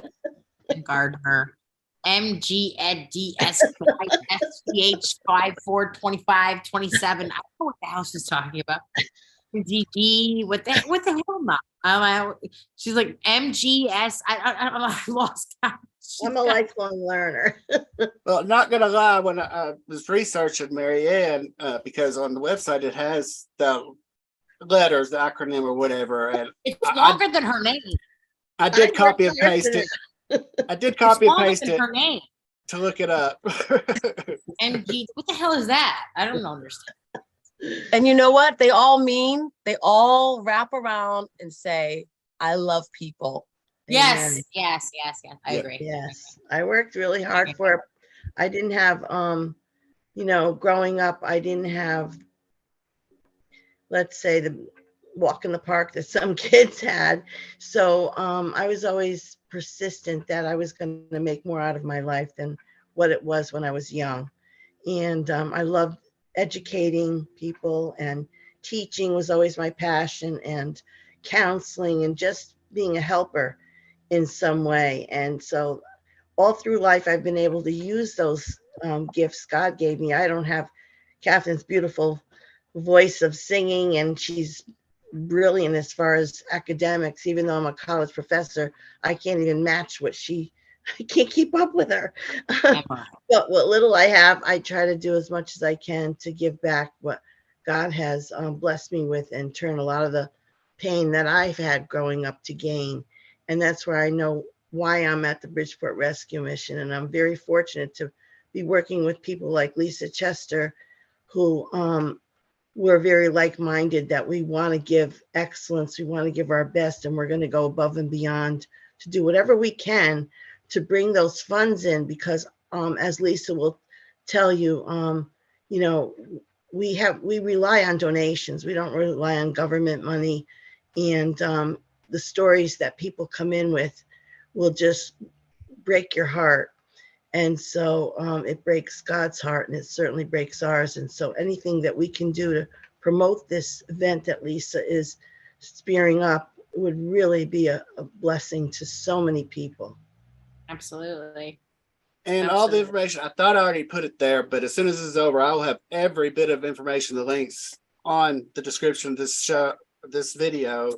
Gardner, MGEDS SCH 542527. I don't know what the hell she's talking about. DD, what the hell not? She's like MGS. I lost count. I'm a lifelong learner. Well, not gonna lie, when I was researching Maryann, because on the website it has the letters, the acronym or whatever, and It's longer than her name. I did copy and paste it. I did copy and paste it her name. to look it up. MG, what the hell is that? I don't understand. And you know what? They all wrap around and say, I love people. Yes. I agree. Yes. I worked really hard for it. I didn't have, growing up, I didn't have, let's say, the walk in the park that some kids had. So I was always persistent that I was going to make more out of my life than what it was when I was young. And I loved educating people, and teaching was always my passion, and counseling, and just being a helper in some way. And so all through life, I've been able to use those gifts God gave me. I don't have Catherine's beautiful voice of singing, and she's brilliant as far as academics. Even though I'm a college professor, I can't even match what I can't keep up with her. But what little I have, I try to do as much as I can to give back what God has blessed me with, and turn a lot of the pain that I've had growing up to gain. And that's where I know why I'm at the Bridgeport Rescue Mission. And I'm very fortunate to be working with people like Lisa Chester, who we're very like-minded, that we want to give excellence, we want to give our best, and we're going to go above and beyond to do whatever we can to bring those funds in, because as Lisa will tell you, we rely on donations. We don't rely on government money, and the stories that people come in with will just break your heart. And so it breaks God's heart, and it certainly breaks ours. And so anything that we can do to promote this event that Lisa is spearing up would really be a blessing to so many people. Absolutely. And all the information, I thought I already put it there, but as soon as this is over, I'll have every bit of information, the links on the description of this show, this video,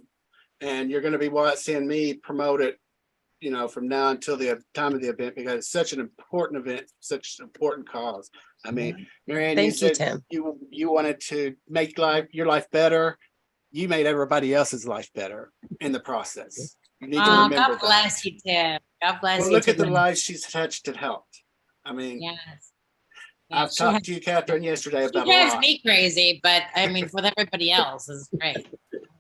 and you're going to be seeing me promote it, from now until the time of the event, because it's such an important event, such an important cause. I mean, Maryann, you said Tim. you wanted to make your life better. You made everybody else's life better in the process. You need to remember God bless you, Tim. God bless you. Look at the lives she's touched and helped. I mean, yes. I've talked to you, Catherine, yesterday about She a drives lot. me crazy, but I mean, with everybody else is great.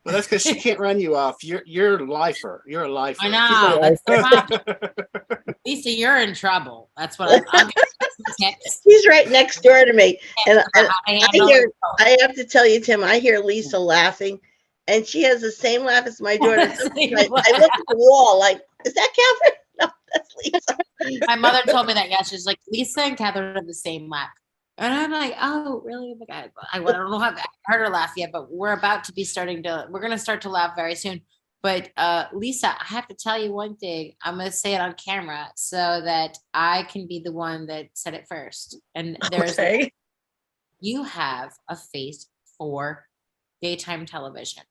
Well, that's because she can't run you off. You're a lifer. You're a lifer. I know. That's the problem. Lisa, you're in trouble. That's what I'm He's right next door to me. And I have to tell you, Tim, I hear Lisa laughing, and she has the same laugh as my daughter. I look at the wall like, is that Catherine? No, that's Lisa. My mother told me that yesterday. She's like, Lisa and Catherine have the same laugh. And I'm like, oh, really? Oh my God. I don't know how I heard her laugh yet, but we're about to be we're going to start to laugh very soon. But Lisa, I have to tell you one thing. I'm going to say it on camera so that I can be the one that said it first. And Okay. you have a face for daytime television.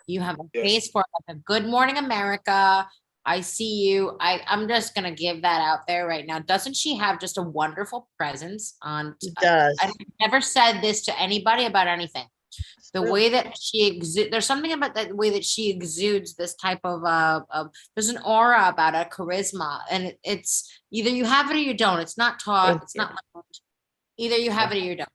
You have a Yes. face for like a Good Morning America. I see you. I'm just gonna give that out there right now. Doesn't she have just a wonderful presence on? She does. I've never said this to anybody about anything. The True. way that she there's something about that way that she exudes this type of there's an aura about it, charisma, and it's either you have it or you don't. It's not taught. Thank It's you. not learned. Either you have it or you don't.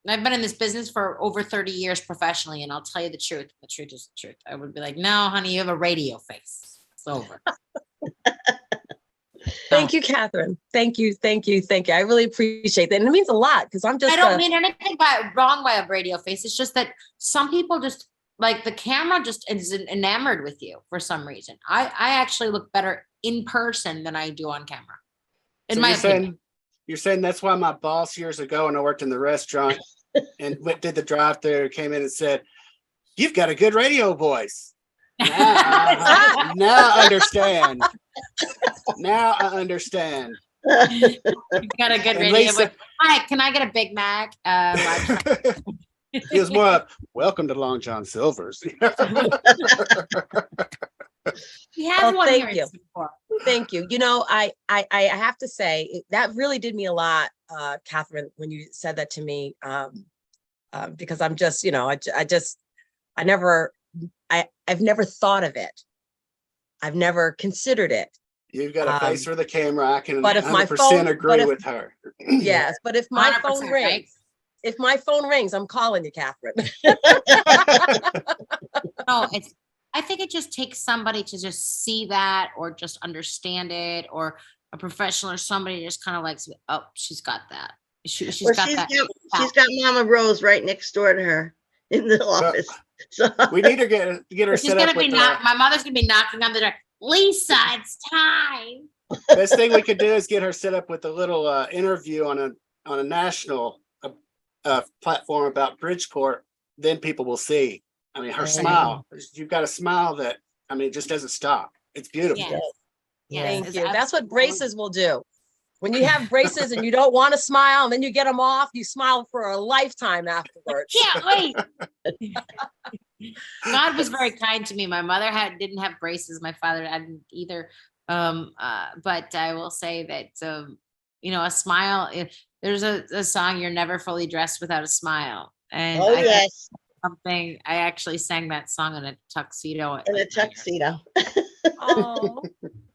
And I've been in this business for over 30 years professionally, and I'll tell you the truth. The truth is the truth. I would be like, no, honey, you have a radio face. It's over. Thank you, Catherine. Thank you. Thank you. Thank you. I really appreciate that. And it means a lot because I'm just I don't mean anything wrong by a radio face. It's just that some people just like the camera just is enamored with you for some reason. I actually look better in person than I do on camera. In So my you're opinion. saying, you're saying that's why my boss years ago when I worked in the restaurant and did the drive-through, came in and said, "You've got a good radio voice." Now I understand. Now I understand. You got a good And radio. Lisa- Hi, can I get a Big Mac? He was more of, "Welcome to Long John Silver's." We have Oh, one thank here in you. Singapore. Thank you. You know, I have to say that really did me a lot, Catherine, when you said that to me, because I'm just, you know, I've never thought of it. I've never considered it. You've got a face for the camera. I can but if my 100% phone- agree but if- with her. Yes, but if my 100%, phone rings, right? if my phone rings, I'm calling you, Catherine. No, I think it just takes somebody to just see that or just understand it, or a professional or somebody just kind of like, oh, she's got that. She's Well, got that. she's got Mama Rose right next door to her in the office. So We need to get her She's set gonna up be with my mother's gonna be knocking on the door. Lisa, it's time. best thing we could do is get her set up with a little interview on a national platform about Bridgeport. Then people will see. I mean, her Okay. smile. You've got a smile that, I mean, it just doesn't stop. It's beautiful. Yes. Yes, Thank it's you. That's what absolutely braces will do. When you have braces and you don't want to smile and then you get them off, you smile for a lifetime afterwards. Can't wait. God was very kind to me. My mother didn't have braces. My father hadn't either. But I will say that you know, a smile. There's a song, "You're Never Fully Dressed Without a Smile," and oh yes, something. I actually sang that song in a tuxedo. in a tuxedo. Oh,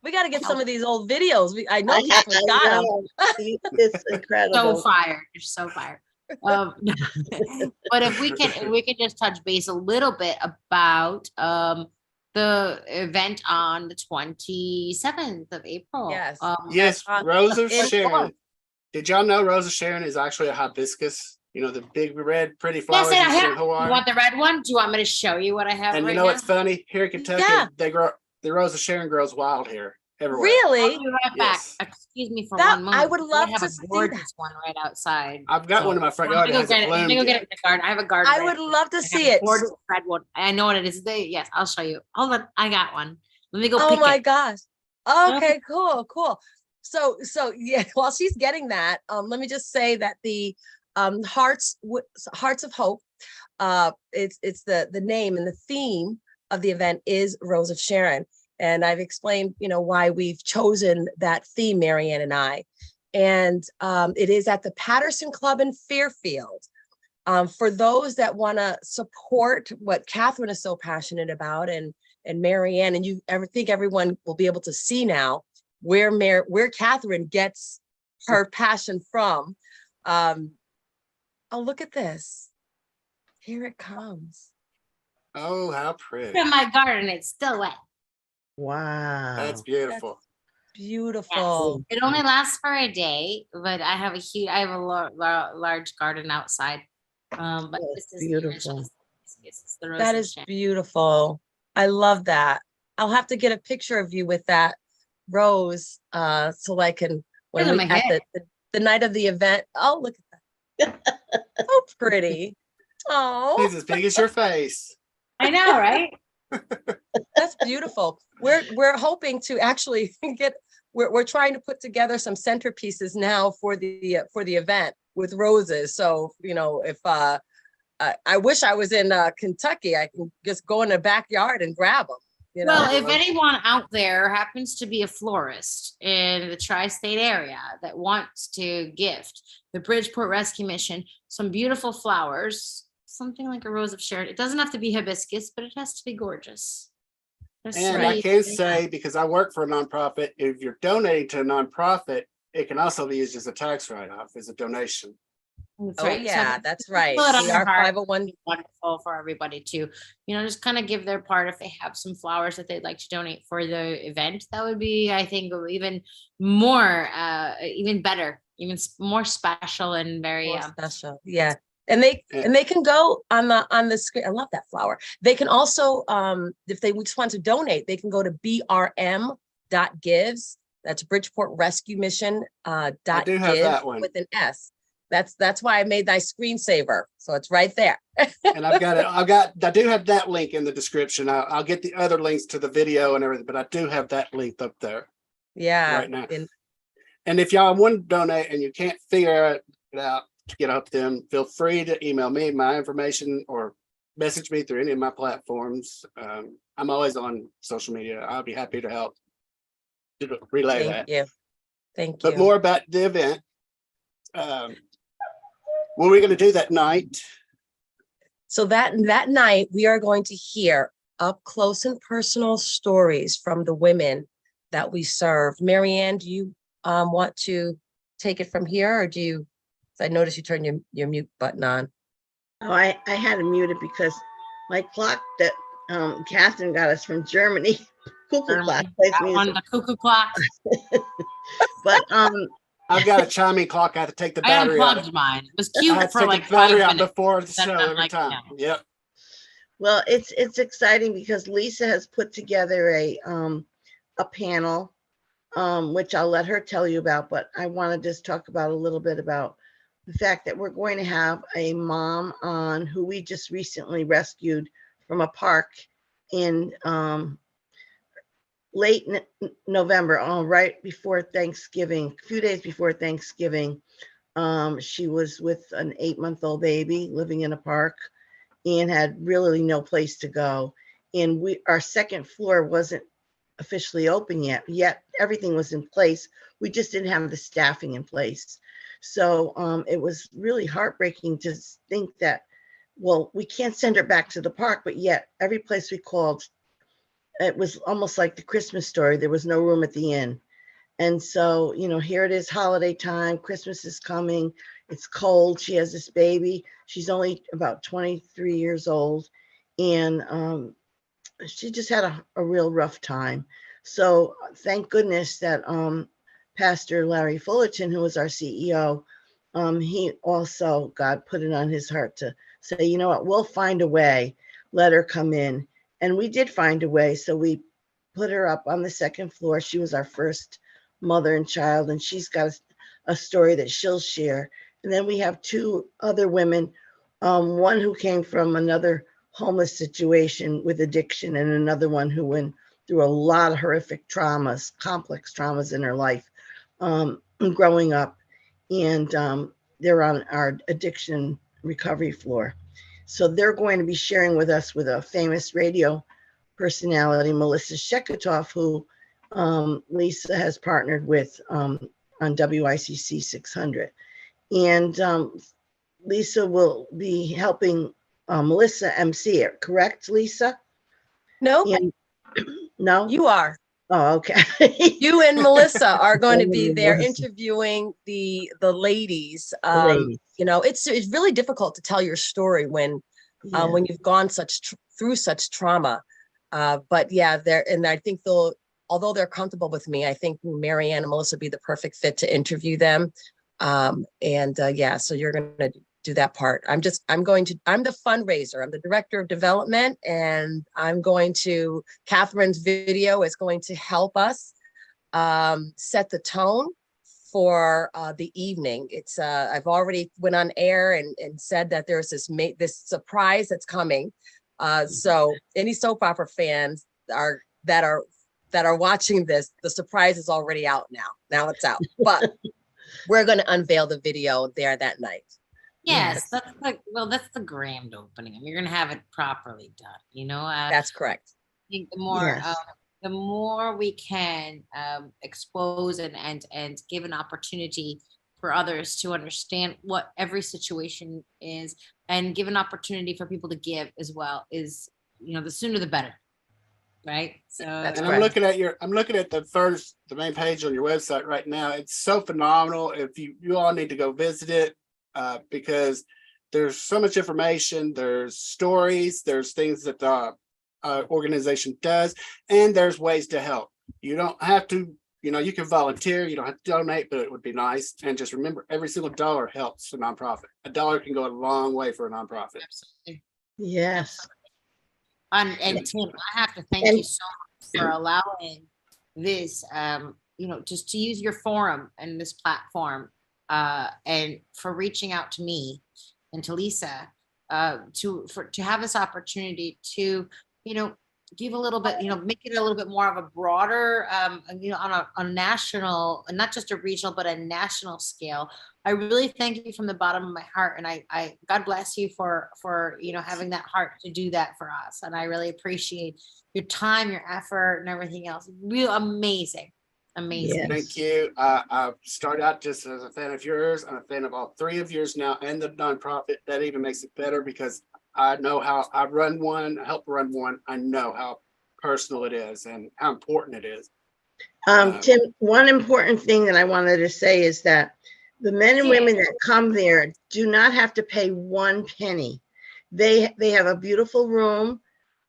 we got to get some of these old videos. I know I Catherine got them. know. It's So incredible. fired. You're so fired. But if we can just touch base a little bit about the event on the 27th of April. Yes. Yes, on- Rosa in Sharon. form. Did y'all know Rosa Sharon is actually a hibiscus? You know, the big red pretty Yes, flowers and I you see in have. You Hawaii. want the red one? Do you want me to show you what I have And right you know now? what's funny? Here in Kentucky, Yeah. the Rosa Sharon grows wild here everywhere. I'll Really? be right back. Yes. Excuse me for That- one moment. I would love have to a see gorgeous that. one right outside. I've got one in my front Let yard me that go get hasn't it. Let me bloomed go get yet. it in the garden. I have a garden. I right would here. love to I have see a it. gorgeous red one. I know what it is. Yes, I'll show you. Hold on. I got one. Let me go Oh pick my it. gosh. Okay, cool. So yeah, while she's getting that, let me just say that the Hearts of Hope, it's the name and the theme of the event is Rose of Sharon. And I've explained, you know, why we've chosen that theme, Maryann and I. And it is at the Patterson Club in Fairfield. For those that want to support what Catherine is so passionate about, and Maryann, and I think everyone will be able to see now where Catherine gets her passion from. Oh, look at this. Here it comes. Oh, how pretty. In my garden, it's still wet. Wow. That's beautiful. Beautiful. It only lasts for a day, but I have a large garden outside. But That's this is beautiful. This is the Rose That of is Sharon. beautiful. I love that. I'll have to get a picture of you with that rose so I can, when Look we at my at the night of the event. Oh, look at that. So pretty. Oh, He's as big as your face. I know, right? that's beautiful. We're hoping to actually get. We're trying to put together some centerpieces now for the event with roses. So if I wish I was in Kentucky, I can just go in the backyard and grab them. Well, if anyone out there happens to be a florist in the tri-state area that wants to gift the Bridgeport Rescue Mission some beautiful flowers, something like a rose of Sharon, it doesn't have to be hibiscus, but it has to be gorgeous. And I can say, because I work for a nonprofit, if you're donating to a nonprofit, it can also be used as a tax write-off, as a donation. That's Oh right. yeah, So that's right. pull it on We their are heart. 501. Wonderful for everybody to, just kind of give their part. If they have some flowers that they'd like to donate for the event, that would be, I think, even more, even better, even more special and very More special. Yeah. And they can go on the screen. I love that flower. They can also, if they just want to donate, they can go to brm.gives. That's Bridgeport Rescue Mission I do have .gives that one. with an S. That's why I made my screensaver. So it's right there. And I do have that link in the description. I'll get the other links to the video and everything, but I do have that link up there. Yeah. Right now. And if y'all want to donate and you can't figure it out to get up to them, feel free to email me my information or message me through any of my platforms. I'm always on social media. I'll be happy to help relay that. Thank you. But more about the event. What are we going to do that night? So that night, we are going to hear up close and personal stories from the women that we serve. Maryann, do you want to take it from here, or do you? I noticed you turned your mute button on. Oh, I had to mute it because my clock that Catherine got us from Germany, cuckoo clock, plays That one, music. the cuckoo clock. But I've got a chiming clock. I have to take the I battery out. unplugged mine. It was I cute have to for take like the battery 5 out minutes. before the Then show I'm every like, time. no. Yep. well, it's exciting because Lisa has put together a panel, which I'll let her tell you about. But I want to just talk about a little bit about the fact that we're going to have a mom on who we just recently rescued from a park in late November, right before Thanksgiving, a few days before Thanksgiving. She was with an 8-month-old baby living in a park and had really no place to go. And our second floor wasn't officially open yet everything was in place. We just didn't have the staffing in place. So it was really heartbreaking to think that, well, we can't send her back to the park, but yet every place we called, it was almost like the Christmas Story. There was no room at the inn. And so, here it is, holiday time, Christmas is coming. It's cold. She has this baby. She's only about 23 years old. And she just had a real rough time. So thank goodness that Pastor Larry Fullerton, who was our CEO, he also, God put it on his heart to say, you know what, we'll find a way, let her come in. And we did find a way. So we put her up on the second floor. She was our first mother and child, and she's got a story that she'll share. And then we have 2 other women, one who came from another homeless situation with addiction, and another one who went through a lot of horrific traumas, complex traumas in her life growing up. And they're on our addiction recovery floor. So they're going to be sharing with us with a famous radio personality, Melissa Sheketoff, who Lisa has partnered with on WICC 600. And Lisa will be helping Melissa MC it, correct, Lisa? No, No? you are. Oh, okay. You and Melissa are going to be there interviewing the ladies. It's really difficult to tell your story when you've gone through such trauma. But yeah, and I think although they're comfortable with me, I think Maryann and Melissa would be the perfect fit to interview them. So you're going to do that part. I'm the fundraiser. I'm the director of development, and Catherine's video is going to help us set the tone for the evening. It's I've already went on air and said that there's this surprise that's coming. So any soap opera fans that are watching this, the surprise is already out now. Now it's out, but we're going to unveil the video there that night. Yes, that's the grand opening. I mean, you're gonna have it properly done. You know, That's correct. I think Yes. the more we can expose and give an opportunity for others to understand what every situation is, and give an opportunity for people to give as well, is, you know, the sooner the better, right? So That's And correct. I'm looking at the main page on your website right now. It's so phenomenal. If you all need to go visit it, because there's so much information, there's stories, there's things that the organization does, and there's ways to help. You don't have to, you can volunteer, you don't have to donate, but it would be nice. And just remember, every single dollar helps a nonprofit. A dollar can go a long way for a nonprofit. absolutely. Yes. And Tim, I have to thank And- you so much for allowing this, just to use your forum and this platform, and for reaching out to me and to Lisa, to have this opportunity to, give a little bit, make it a little bit more of a broader, on a national, and not just a regional, but a national scale. I really thank you from the bottom of my heart, and I God bless you for having that heart to do that for us. And I really appreciate your time, your effort, and everything else. Real amazing. Yes. Thank you. I started out just as a fan of yours. I'm a fan of all three of yours now, and the nonprofit. That even makes it better because I know how I run one, help run one. I know how personal it is and how important it is. Tim, one important thing that I wanted to say is that the men and women that come there do not have to pay one penny. They have a beautiful room,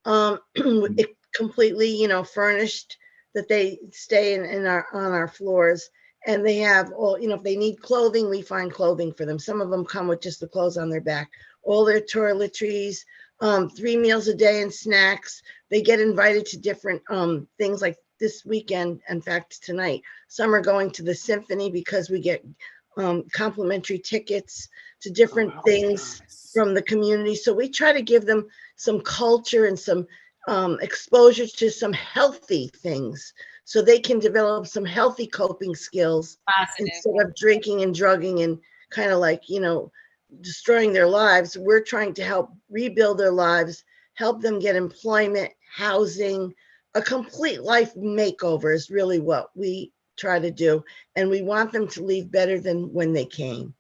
it completely, furnished, that they stay on our floors, and they have all, if they need clothing, we find clothing for them. Some of them come with just the clothes on their back, all their toiletries, 3 meals a day and snacks. They get invited to different things, like this weekend. In fact, tonight, some are going to the symphony because we get complimentary tickets to different things from the community. So we try to give them some culture and some exposure to some healthy things, so they can develop some healthy coping skills instead of drinking and drugging and kind of like, destroying their lives. We're trying to help rebuild their lives, help them get employment, housing, a complete life makeover is really what we try to do. And we want them to leave better than when they came.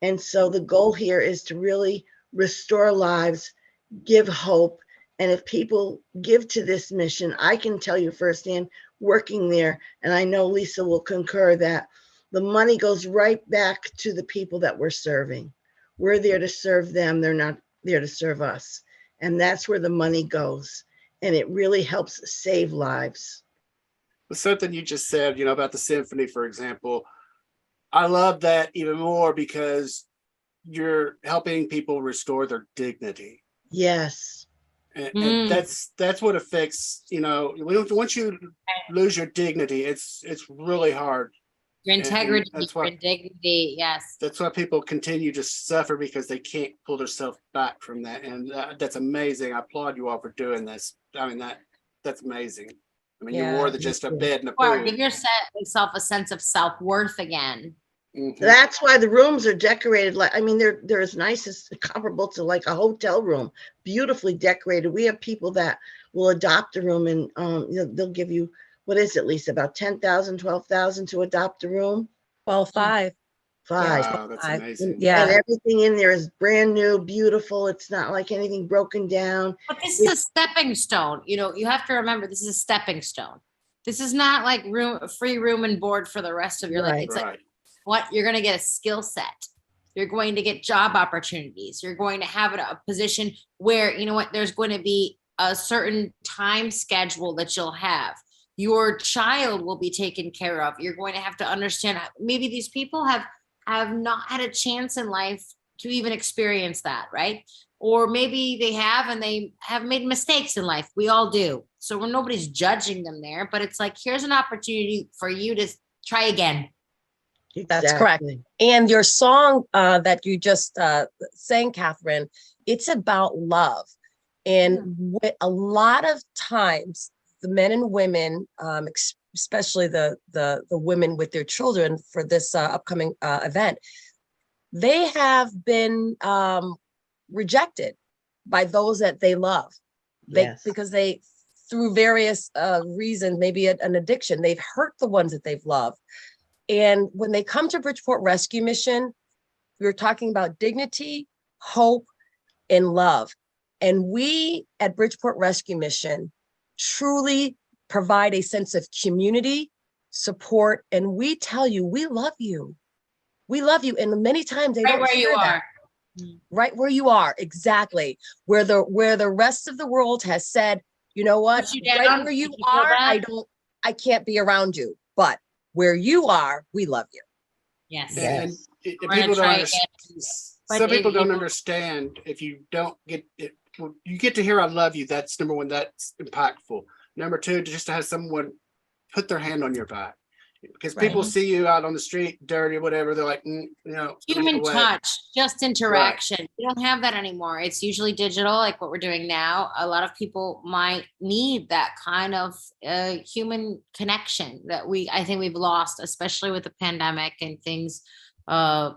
And so the goal here is to really restore lives, give hope. And if people give to this mission, I can tell you firsthand, working there, and I know Lisa will concur, that the money goes right back to the people that we're serving. We're there to serve them. They're not there to serve us. And that's where the money goes. And it really helps save lives. Something you just said, about the symphony, for example, I love that even more because you're helping people restore their dignity. Yes. And that's what affects, once you lose your dignity, it's really hard. Your integrity, that's your why, dignity, yes. That's why people continue to suffer, because they can't pull themselves back from that. And that's amazing. I applaud you all for doing this. I mean, that's amazing. I mean, you're more than just a bed in a Or pool. give yourself a sense of self-worth again. Mhm. That's why the rooms are decorated like, they're as nice as comparable to like a hotel room, beautifully decorated. We have people that will adopt a room, and they'll give you, what is it, Lisa, about 10,000, 12,000 to adopt a room? Well, 5. Wow, that's amazing. Yeah. And everything in there is brand new, beautiful. It's not like anything broken down. But this is a stepping stone. You have to remember, this is a stepping stone. This is not like free room and board for the rest of your life. It's like, what, you're going to get a skill set. You're going to get job opportunities. You're going to have a position where, there's going to be a certain time schedule that you'll have. Your child will be taken care of. You're going to have to understand, maybe these people have not had a chance in life to even experience that, right? Or maybe they have, and they have made mistakes in life. We all do. So nobody's judging them there, but it's like, here's an opportunity for you to try again. That's correct. And your song that you just sang, Catherine, it's about love. And a lot of times, the men and women, especially the women with their children for this upcoming event, they have been rejected by those that they love. Because they, through various reasons, maybe an addiction, they've hurt the ones that they've loved. And when they come to Bridgeport Rescue Mission, we're talking about dignity, hope, and love. And we at Bridgeport Rescue Mission truly provide a sense of community, support, and we tell you, we love you. We love you. And many times they don't share that. Right where you are, exactly. Where the rest of the world has said, you know what, right where you are, I can't be around you. But where you are, we love you. Yes. And people don't understand. Some people don't understand if you don't get it. You get to hear I love you. That's number one. That's impactful. Number two, just to have someone put their hand on your back. Because people see you out on the street, dirty, whatever. They're like, human touch, just interaction. Right. We don't have that anymore. It's usually digital, like what we're doing now. A lot of people might need that kind of human connection that I think we've lost, especially with the pandemic and things.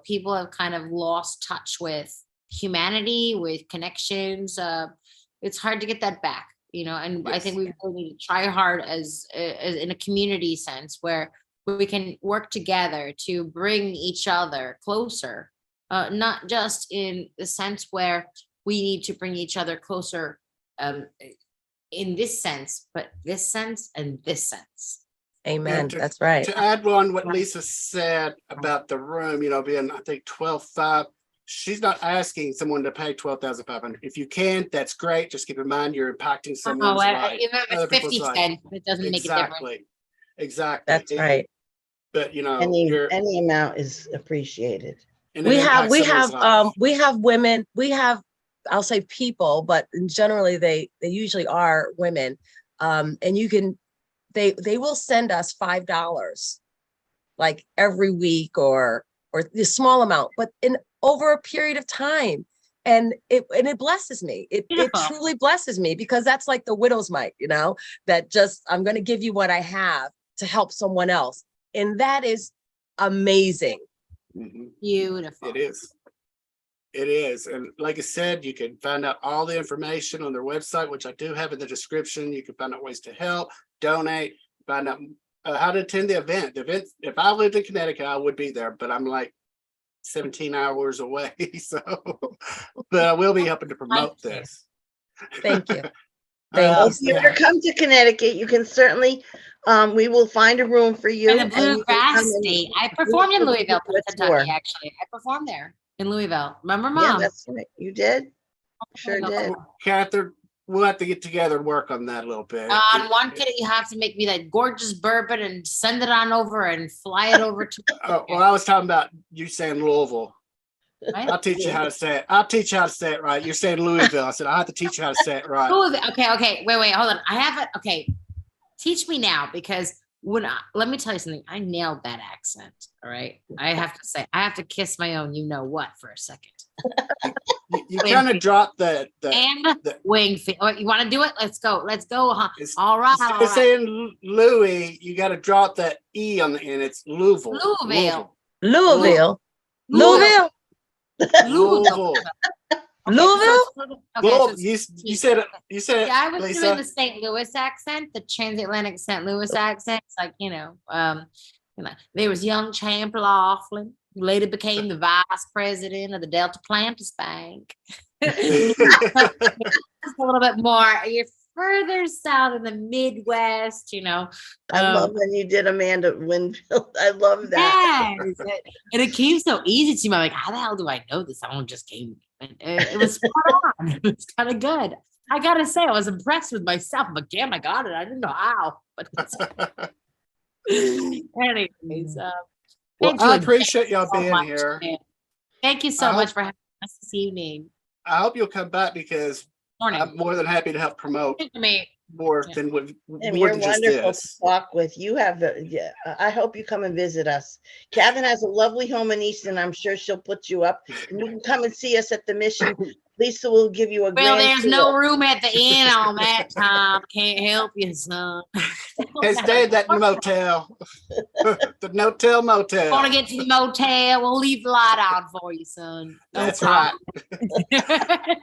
People have kind of lost touch with humanity, with connections. It's hard to get that back, and I think we really need to try hard as in a community sense where we can work together to bring each other closer, not just in the sense where we need to bring each other closer in this sense, but this sense and this sense. Amen. That's right. To add on what Lisa said about the room, being, I think, 12,500, she's not asking someone to pay $12,500. If you can, that's great. Just keep in mind you're impacting someone's life. Even if it's 50 cents, it doesn't make a difference. Exactly. That's right. But any amount is appreciated. We have women, I'll say people, but generally they usually are women. And they will send us $5 like every week or a small amount, but over a period of time. And it blesses me. It truly blesses me, because that's like the widow's mite, that just, I'm going to give you what I have to help someone else. And that is amazing. Mm-hmm. Beautiful. It is. And like I said, you can find out all the information on their website, which I do have in the description. You can find out ways to help, donate, find out how to attend the event. If I lived in Connecticut, I would be there, but I'm like 17 hours away. So, but I will be helping to promote this. Thank you. If you ever come to Connecticut, you can certainly, we will find a room for you. In the Bluegrass State. I performed in Louisville, Kentucky, actually. I performed there in Louisville. Remember, Mom? Yeah, that's right. You did? Sure did. Catherine, we'll have to get together and work on that a little bit. On one kid, you have to make me that gorgeous bourbon and send it on over and fly it over to. Well, I was talking about you saying Louisville. Right? I'll teach you how to say it. I'll teach you how to say it right. You're saying Louisville. I said, I have to teach you how to say it right. Okay. Wait, hold on. I have it. Okay. Teach me now, because let me tell you something. I nailed that accent. All right. I have to say, I have to kiss my own, what, for a second. You kind of dropped the Wingfield. Oh, you want to do it? Let's go. Huh? All right. Instead of saying Louis, you got to drop that E on the end. It's Louisville. Louisville. Okay, you said it. Yeah, I was Lisa. doing the St. Louis accent, the transatlantic St. Louis accent. It's like, there was young Champ Laughlin, who later became the vice president of the Delta Planters Bank. A little bit more. You're further south in the Midwest, I love when you did Amanda Wingfield. I love that. Yes. And it came so easy to me. I'm like, how the hell do I know this? Someone just came. It was spot on. It was kind of good. I gotta say, I was impressed with myself. I'm like, damn, I got it. I didn't know how, but that's anyways. Well, I appreciate y'all being here. Thank you so much for having us this evening. I hope you'll come back, because I'm more than happy to help promote. more Yeah. than Tim, more you're than just wonderful to this. talk with. You have the, yeah, I hope you come and visit us. Kevin has a lovely home in Easton. I'm sure she'll put you up and you can come and see us at the mission. Lisa will give you a Well, grand there's tour. no room at the inn on that time. Can't help you, son. Hey, stay at that motel. The no-tell motel. Want to get to the motel? We'll leave the light on for you, son. No That's right. problem.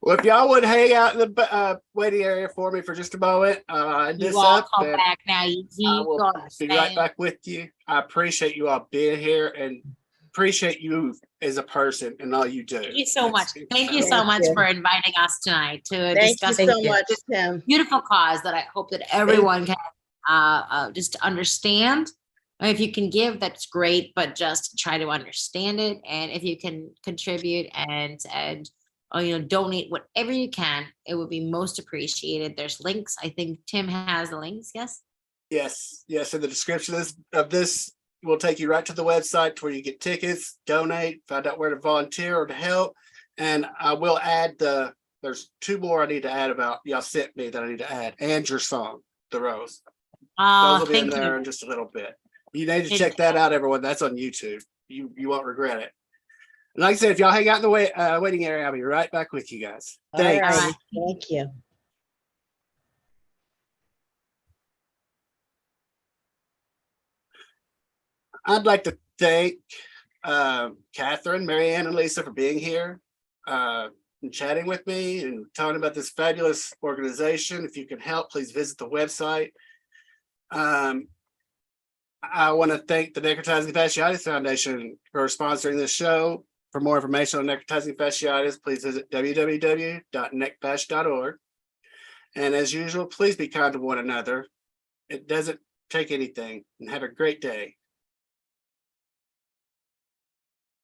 Well, if y'all would hang out in the waiting area for me for just a moment, You this all up, come then back now. You I will got be right back with you. I appreciate you all being here and appreciate you as a person and all you do. Thank you so much. That's Thank you incredible. so much you. for inviting us tonight to Thank you discuss Thank so you. much, Tim. beautiful cause that I hope that everyone can just understand. If you can give, that's great, but just try to understand it. And if you can contribute and donate whatever you can, it would be most appreciated. There's links. I think Tim has the links. Yes. Yes. In the description of this will take you right to the website where you get tickets, donate, find out where to volunteer or to help. And I will add there's two more I need to add about y'all sent me that I need to add, and your song, The Rose. Those will be in Thank there you. in just a little bit. You need to check that out, everyone. That's on YouTube. You won't regret it. And like I said, if y'all hang out in the waiting area, I'll be right back with you guys. All Thanks. right. Thank you. I'd like to thank Catherine, Maryann, and Lisa for being here and chatting with me and talking about this fabulous organization. If you can help, please visit the website. I want to thank the Necrotizing Fasciitis Foundation for sponsoring this show. For more information on necrotizing fasciitis, please visit www.necfasc.org. And as usual, please be kind to one another. It doesn't take anything. And have a great day.